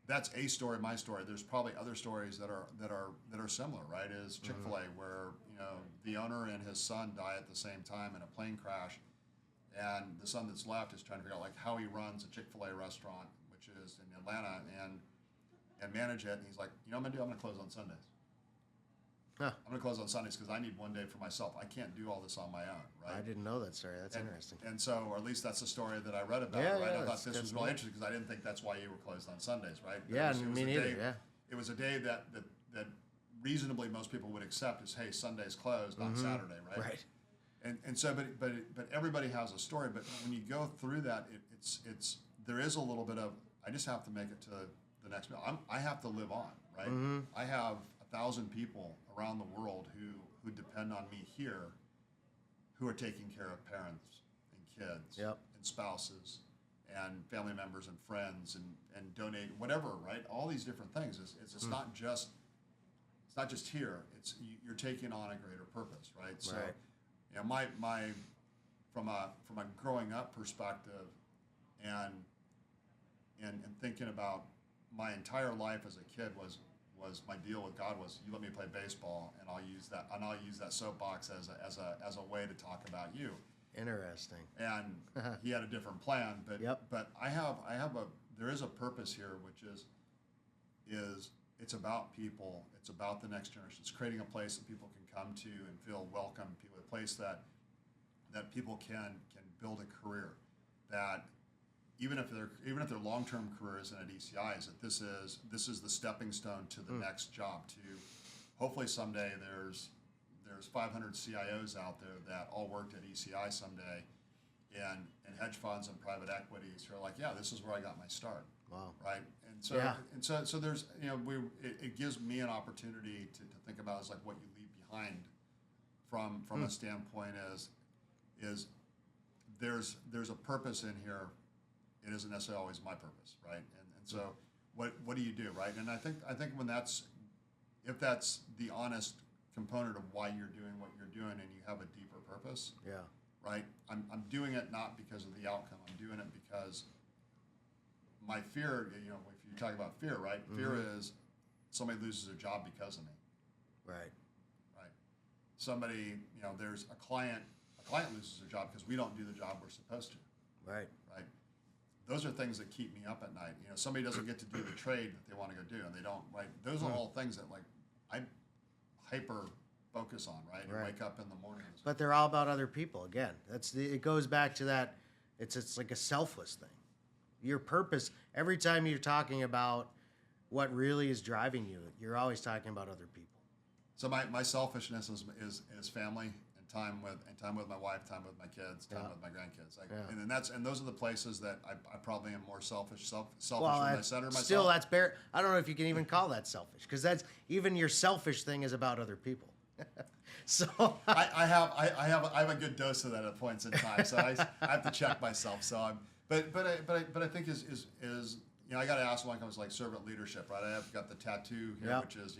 that's a story, my story. There's probably other stories that are similar, right? Is Chick-fil-A where the owner and his son die at the same time in a plane crash, and the son that's left is trying to figure out like how he runs a Chick-fil-A restaurant, which is in Atlanta, and manage it. And he's like, what I'm gonna do? I'm gonna close on Sundays. I'm gonna close on Sundays because I need one day for myself. I can't do all this on my own, right? I didn't know that story. That's interesting. And so, or at least that's the story that I read about, right? I thought this was really interesting because I didn't think that's why you were closed on Sundays, right? Me neither. It was a day that reasonably most people would accept as, hey, Sunday's closed on Saturday, right? Right. And so, but everybody has a story. But when you go through that, it's there is a little bit of I just have to make it to the next meal. I have to live on, right? I have 1,000 people around the world who depend on me here, who are taking care of parents and kids and spouses and family members and friends and donate whatever, right? All these different things. It's not just here. It's you're taking on a greater purpose, right? So, my from a growing up perspective and thinking about my entire life as a kid was my deal with God was you let me play baseball and I'll use that soapbox as a way to talk about you. Interesting. And he had a different plan, but there is a purpose here, which is it's about people, it's about the next generation. It's creating a place that people can come to and feel welcome, a place that people can build a career, that even if their long-term career isn't at ECI, is that this is the stepping stone to the next job. To hopefully someday there's there's 500 CIOs out there that all worked at ECI someday, and hedge funds and private equities who are like, yeah, this is where I got my start. Wow. Right. So there's, it gives me an opportunity to think about is like what you leave behind from a standpoint is there's a purpose in here. It isn't necessarily always my purpose, right? And so what do you do, right? And I think when if that's the honest component of why you're doing what you're doing and you have a deeper purpose, Yeah. right? I'm doing it not because of the outcome. I'm doing it because my fear, if you talk about fear, right? Fear is somebody loses their job because of me. Right. Right. Somebody, there's a client loses their job because we don't do the job we're supposed to. Right. Right. Those are things that keep me up at night. Somebody doesn't get to do the trade that they want to go do, and they don't. Right. Those are all things that I hyper focus on. Right. And wake up in the morning. But they're all about other people. Again, it goes back to that. It's like a selfless thing. Your purpose. Every time you're talking about what really is driving you, you're always talking about other people. So my selfishness is family and time with my wife, time with my kids, time with my grandkids. And those are the places that I probably am more selfish when I center myself. Still, that's bare. I don't know if you can even call that selfish, because that's even your selfish thing is about other people. So I have a good dose of that at points in time. So I have to check myself. So but I think is I got to ask one comes like servant leadership, right? I've got the tattoo here, which is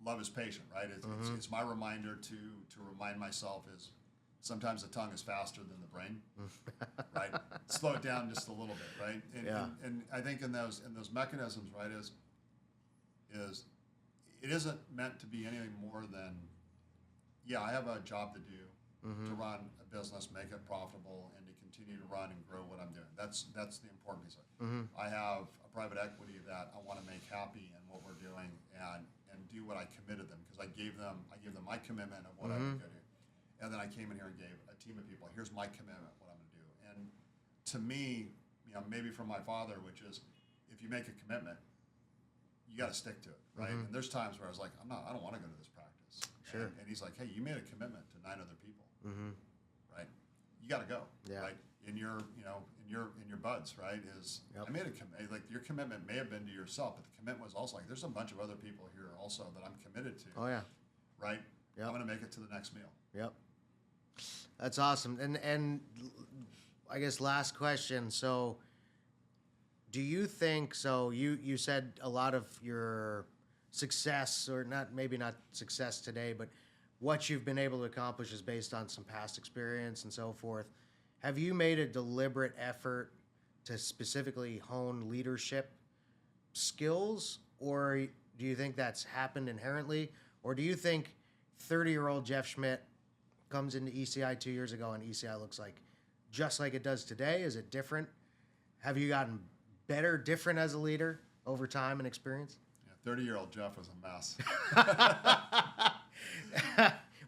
love is patient, right? It's my reminder to remind myself is sometimes the tongue is faster than the brain, right? Slow it down just a little bit, right? And I think in those mechanisms, right, is it isn't meant to be anything more than, I have a job to do to run a business, make it profitable, and to continue to run and grow what I'm doing. That's the important piece of it. I have a private equity that I want to make happy in what we're doing and do what I committed them, because I gave them my commitment of what I would go do. And then I came in here and gave a team of people, here's my commitment, what I'm going to do. And to me, maybe from my father, which is if you make a commitment, you got to stick to it, right? And there's times where I was like, I don't want to go to this practice. Sure. And he's like, hey, you made a commitment to 9 other people, right? You got to go, right? In your buds, right? I made a commitment. Like your commitment may have been to yourself, but the commitment was also like, there's a bunch of other people here also that I'm committed to. Oh yeah. Right. Yep. I'm going to make it to the next meal. Yep. That's awesome. And I guess last question. So, do you think so? You said a lot of your success, or maybe not success today, but what you've been able to accomplish is based on some past experience and so forth. Have you made a deliberate effort to specifically hone leadership skills, or do you think that's happened inherently, or do you think 30-year-old Jeff Schmidt comes into ECI 2 years ago and ECI looks like just like it does today? Is it different? Have you gotten better, different as a leader over time and experience? 30-year-old Jeff was a mess.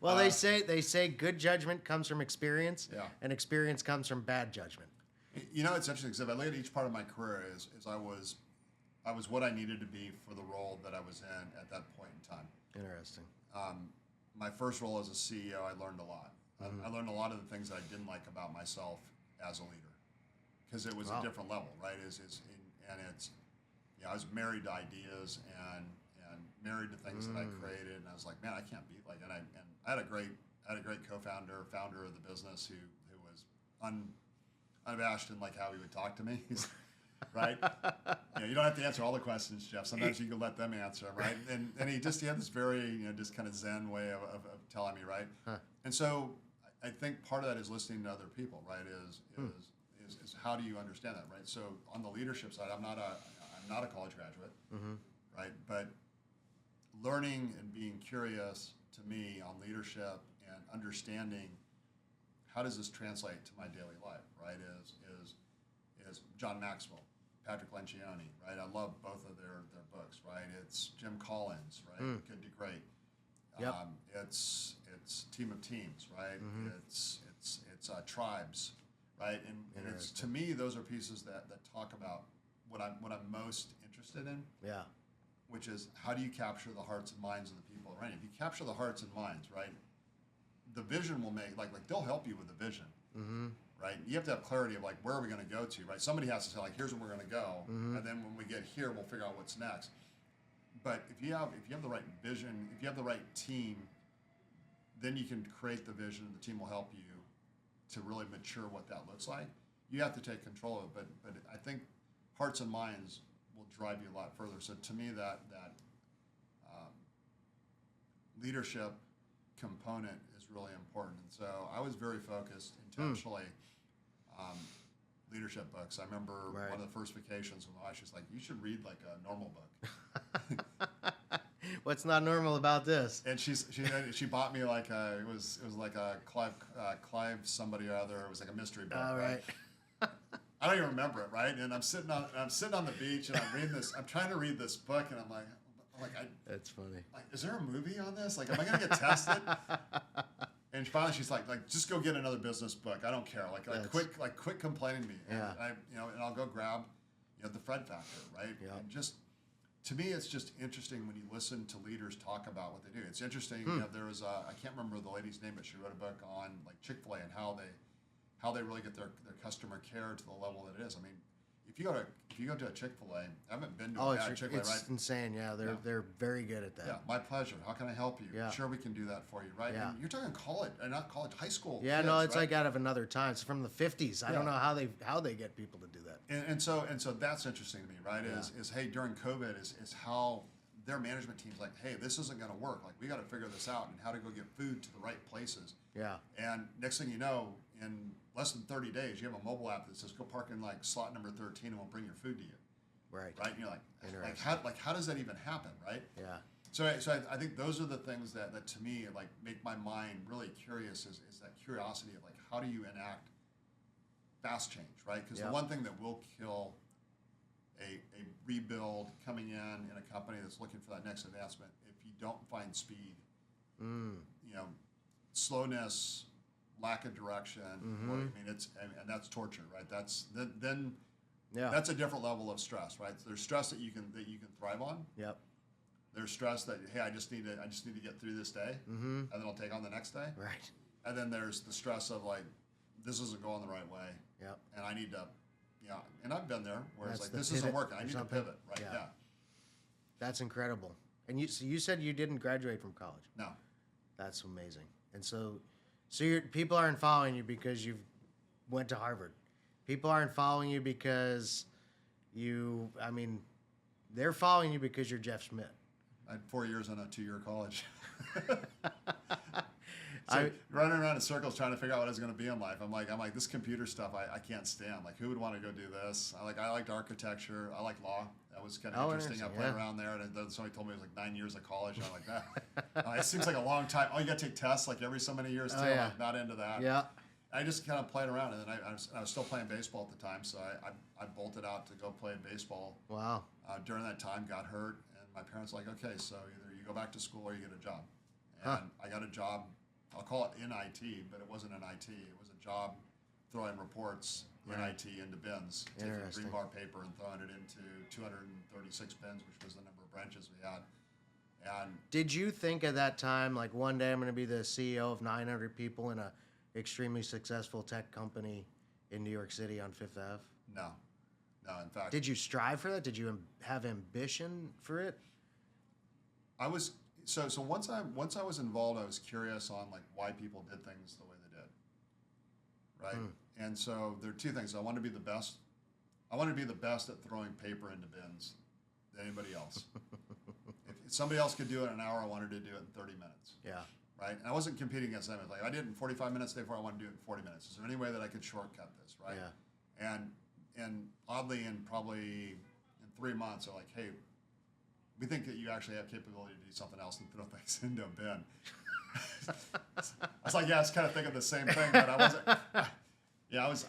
Well, they say good judgment comes from experience, and experience comes from bad judgment. It's interesting because if I look at each part of my career, is I was what I needed to be for the role that I was in at that point in time. Interesting. My first role as a CEO, I learned a lot. I learned a lot of the things that I didn't like about myself as a leader, because it was a different level, right? I was married to ideas and married to things that I created, and I was like, man, I can't be like. And I had a great co-founder, founder of the business who was unabashed in like how he would talk to me. Right? You don't have to answer all the questions, Jeff. Sometimes you can let them answer, right? And he had this very just kind of zen way of telling me, right? And so I think part of that is listening to other people, right? Is how do you understand that, right? So on the leadership side, I'm not a college graduate, right? But learning and being curious to me on leadership and understanding how does this translate to my daily life, right? Is John Maxwell, Patrick Lencioni, right? I love both of their books, right? It's Jim Collins, right? Good to Great. Yep. It's Team of Teams, right? It's Tribes, right? And it's, to me, those are pieces that talk about what I'm most interested in. Yeah. which is how do you capture the hearts and minds of the people around you? If you capture the hearts and minds, right, the vision will make, like they'll help you with the vision, right? You have to have clarity of like, where are we going to go to, right? Somebody has to say like, here's where we're going to go. And then when we get here, we'll figure out what's next. But if you have the right vision, if you have the right team, then you can create the vision and the team will help you to really mature what that looks like. You have to take control of it, but I think hearts and minds will drive you a lot further. So to me, that leadership component is really important. And so I was very focused intentionally leadership books. I remember one of the first vacations when my wife was like, you should read like a normal book. What's not normal about this? And she bought me like it was like a Clive somebody or other. It was like a mystery book. All right. I don't even remember it, right? And I'm sitting on the beach and I'm reading this. I'm trying to read this book and I'm like, that's funny. Like, is there a movie on this? Like, am I gonna get tested? And finally, she's like, just go get another business book. I don't care. Quit complaining to me. And and I'll go grab, the Fred Factor, right? Yeah. And just, to me, it's just interesting when you listen to leaders talk about what they do. It's interesting. There was I can't remember the lady's name, but she wrote a book on like Chick-fil-A and how they really get their customer care to the level that it is. I mean, if you go to a Chick-fil-A, I haven't been to a bad Chick-fil-A, right? It's insane. Yeah, they're very good at that. Yeah, my pleasure. How can I help you? Yeah. Sure, we can do that for you, right? Yeah. And you're talking college, not college, high school. Yeah, kids, no, it's right? like out of another time. It's from the 50s. I don't know how they get people to do that. And so that's interesting to me, right? Yeah. Is hey, during COVID is how their management team's like, hey, this isn't going to work. Like, we got to figure this out and how to go get food to the right places. Yeah. And next thing you know, in less than 30 days, you have a mobile app that says go park in like slot number 13 and we'll bring your food to you. Right. Right. And you're like how does that even happen? Right. Yeah. So I think those are the things that to me like make my mind really curious is that curiosity of like, how do you enact fast change, right? Because the one thing that will kill a rebuild coming in a company that's looking for that next advancement, if you don't find speed, slowness, lack of direction, and that's torture, right? That's a different level of stress, right? So there's stress that you can thrive on. Yep. There's stress that, hey, I just need to get through this day, and then I'll take on the next day. Right. And then there's the stress of like, this isn't going the right way. Yep. And I need to, and I've been there where That's it's like, the this isn't pivot working. I or need something. to pivot, right? Yeah. That's incredible. And you said you didn't graduate from college. No. That's amazing. And so people aren't following you because you went to Harvard. People aren't following you because they're following you because you're Jeff Schmidt. I had 4 years on a 2-year college. Running around in circles trying to figure out what I was going to be in life. I'm like this computer stuff I can't stand. Like, who would want to go do this? I liked architecture. I like law. That was kind of interesting. I played around there, and then somebody told me it was like 9 years of college. And I'm like, that. It seems like a long time. Oh, you got to take tests like every so many years too. I'm like, not into that. Yeah. I just kind of played around, and then I was still playing baseball at the time, so I bolted out to go play baseball. Wow. During that time, got hurt, and my parents were like, okay, so either you go back to school or you get a job. And I got a job. I'll call it in IT, but it wasn't in IT. It was a job throwing reports in IT into bins, taking green bar paper and throwing it into 236 bins, which was the number of branches we had. And did you think at that time, like, one day I'm going to be the CEO of 900 people in a extremely successful tech company in New York City on Fifth Ave? No. In fact, did you strive for that? Did you have ambition for it? I was so once I was involved, I was curious on like why people did things the way they did, right? And so there are two things. I wanted to be the best. I wanted to be the best at throwing paper into bins than anybody else. If somebody else could do it in an hour, I wanted to do it in 30 minutes. Yeah. Right? And I wasn't competing against them. Like, I did it in 45 minutes before, I want to do it in 40 minutes. Is there any way that I could shortcut this, right? Yeah. And oddly, in 3 months, they're like, hey, we think that you actually have capability to do something else and throw things into a bin. I was like, yeah, I was kind of thinking the same thing, but I wasn't. I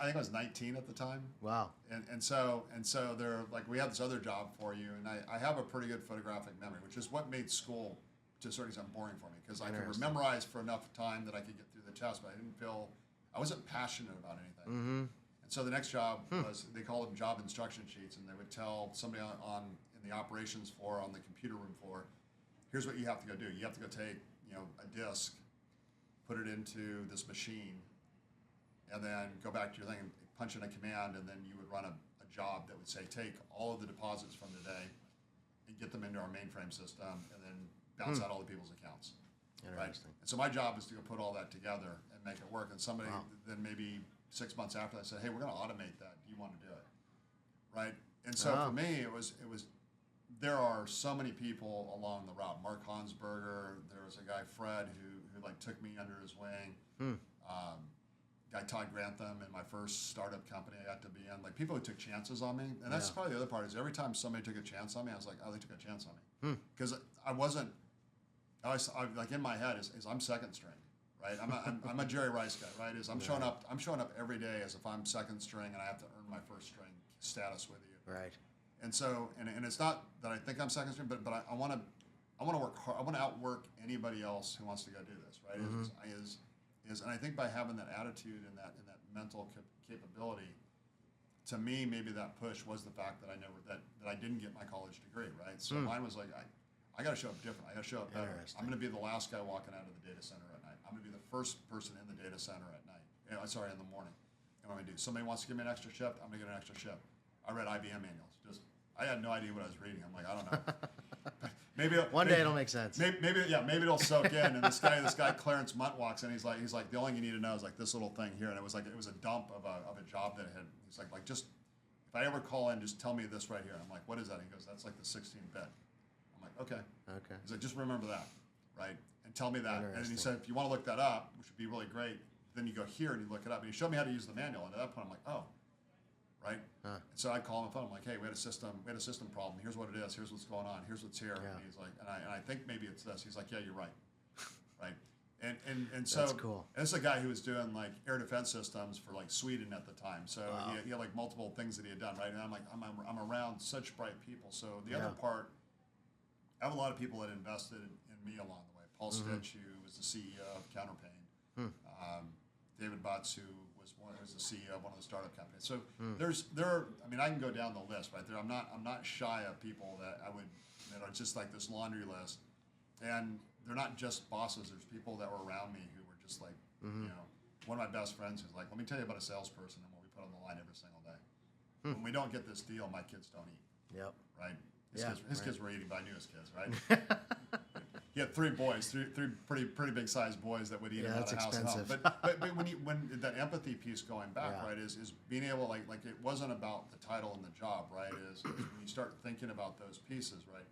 think I was 19 at the time. Wow. And so they're like, we have this other job for you, and I have a pretty good photographic memory, which is what made school to a certain extent boring for me, because I could memorize for enough time that I could get through the test, but I wasn't passionate about anything. And So the next job was, they called them job instruction sheets, and they would tell somebody on in the operations floor, on the computer room floor, here's what you have to go do. You have to go take, a disk, put it into this machine, and then go back to your thing and punch in a command, and then you would run a job that would say, take all of the deposits from today and get them into our mainframe system, and then bounce out all the people's accounts. Right? And so my job is to go put all that together and make it work. And somebody then maybe 6 months after that said, hey, we're going to automate that. Do you want to do it? Right? And so for me, it was. There are so many people along the route. Mark Hansberger, there was a guy, Fred, who like took me under his wing. Guy Todd Grantham in my first startup company I got to be in. Like, people who took chances on me. And that's probably the other part, is every time somebody took a chance on me, I was like, oh, they took a chance on me. Because I wasn't, I like, in my head is I'm second string, right? I'm a Jerry Rice guy, right? I'm showing up every day as if I'm second string, and I have to earn my first string status with you. Right. And so, and it's not that I think I'm second string, but I want to work hard. I want to outwork anybody else who wants to go do this, right? And I think by having that attitude and that mental capability, to me, maybe that push was the fact that I didn't get my college degree, right? So mine was like, I got to show up different. I got to show up better. I'm going to be the last guy walking out of the data center at night. I'm going to be the first person in the data center at night. In the morning. And what I'm going to do, somebody wants to give me an extra shift, I'm going to get an extra shift. I read IBM manuals. I had no idea what I was reading. I'm like, I don't know. Maybe one day it'll make sense. Maybe it'll soak in. And this guy Clarence Munt walks in. He's like, the only thing you need to know is like this little thing here. And it was a dump of a job that had. He's like just, if I ever call in, just tell me this right here. I'm like, what is that? He goes, that's like the 16-bit. I'm like, okay. He's like, just remember that, right? And tell me that. And then he said, if you want to look that up, which would be really great, then you go here and you look it up. And he showed me how to use the manual. And at that point, I'm like, oh. Right? And so I call him on the phone. I'm like, hey, we had a system problem. Here's what it is. Here's what's going on. Here's what's here. And he's like, and I think maybe it's this. He's like, yeah, you're right. Right? And so that's cool. And this is a guy who was doing like air defense systems for like Sweden at the time. So he had like multiple things that he had done, right? And I'm like, I'm around such bright people. So the other part, I have a lot of people that invested in me along the way. Paul Stitch, who was the CEO of Counterpain. David Butts, who was the CEO of one of the startup companies. So I can go down the list right there. I'm not shy of people that are just like this laundry list, and they're not just bosses. There's people that were around me who were just like, one of my best friends who's like, let me tell you about a salesperson and what we put on the line every single day. When we don't get this deal, my kids don't eat. Yep. Right. His kids were eating, but I knew his kids, right? He had three boys, three pretty big sized boys that would eat him out of house and home. But when that empathy piece going back, right, is being able like it wasn't about the title and the job, right? Is when you start thinking about those pieces, right?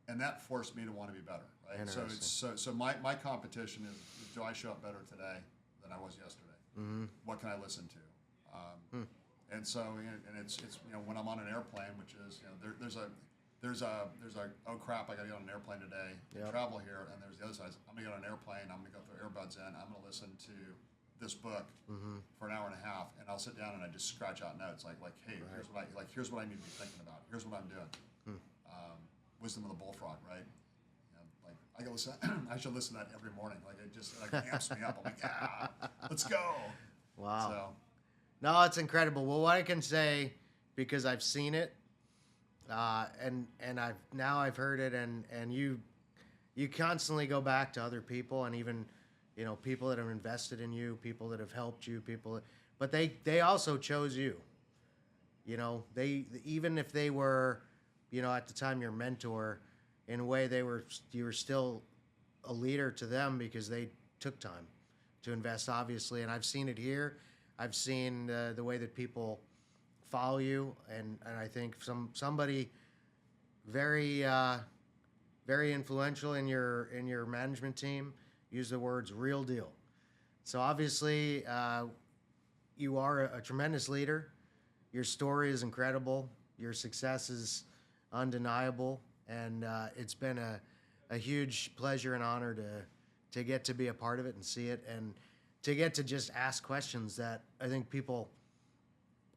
And that forced me to want to be better, right? So my competition is do I show up better today than I was yesterday? What can I listen to? And so it's when I'm on an airplane, which is there's a oh crap, I got to get on an airplane today, travel here, and there's the other side. I'm gonna get on an airplane, I'm gonna go throw earbuds in, I'm gonna listen to this book for an hour and a half, and I'll sit down and I just scratch out notes like hey, here's what I need to be thinking about, here's what I'm doing. Wisdom of the Bullfrog, right? Like I gotta listen. I should listen to that every morning. Like it just amps me up. I'm like, let's go. Wow. So, no, it's incredible. Well, what I can say, because I've seen it, and I've heard it, and you constantly go back to other people, and even people that have invested in you, people that have helped you, but they also chose you. They, even if they were at the time your mentor, in a way you were still a leader to them because they took time to invest, obviously. And I've seen it here. I've seen the way that people follow you, and I think somebody very very influential in your management team used the words real deal. So obviously you are a tremendous leader. Your story is incredible. Your success is undeniable, and it's been a huge pleasure and honor to get to be a part of it and see it, and to get to just ask questions that I think people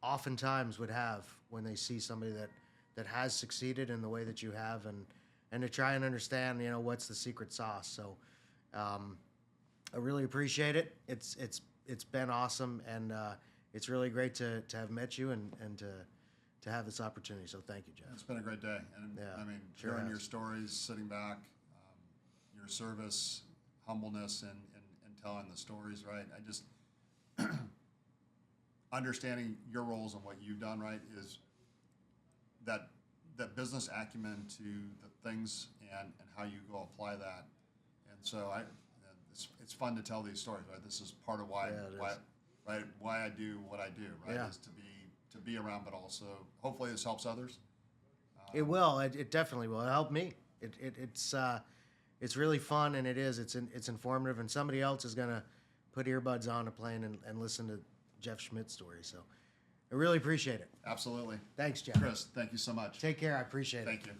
oftentimes would have when they see somebody that has succeeded in the way that you have, and to try and understand what's the secret sauce. So I really appreciate it. It's been awesome, and it's really great to have met you and to have this opportunity. So thank you, Jeff. It's been a great day, and Yeah, I mean, sure hearing has. your stories, sitting back, your service, humbleness, and telling the stories, right? I just understanding your roles and what you've done, right, is that business acumen to the things and how you go apply that. And so it's fun to tell these stories, right? This is part of why I do what I do, right? Yeah. Is to be around, but also hopefully this helps others. It will. It definitely will. It'll help me. It's really fun, and it's informative, and somebody else is gonna put earbuds on a plane and listen to Jeff Schmidt's story. So I really appreciate it. Absolutely. Thanks, Jeff. Chris, thank you so much. Take care. I appreciate it. Thank you.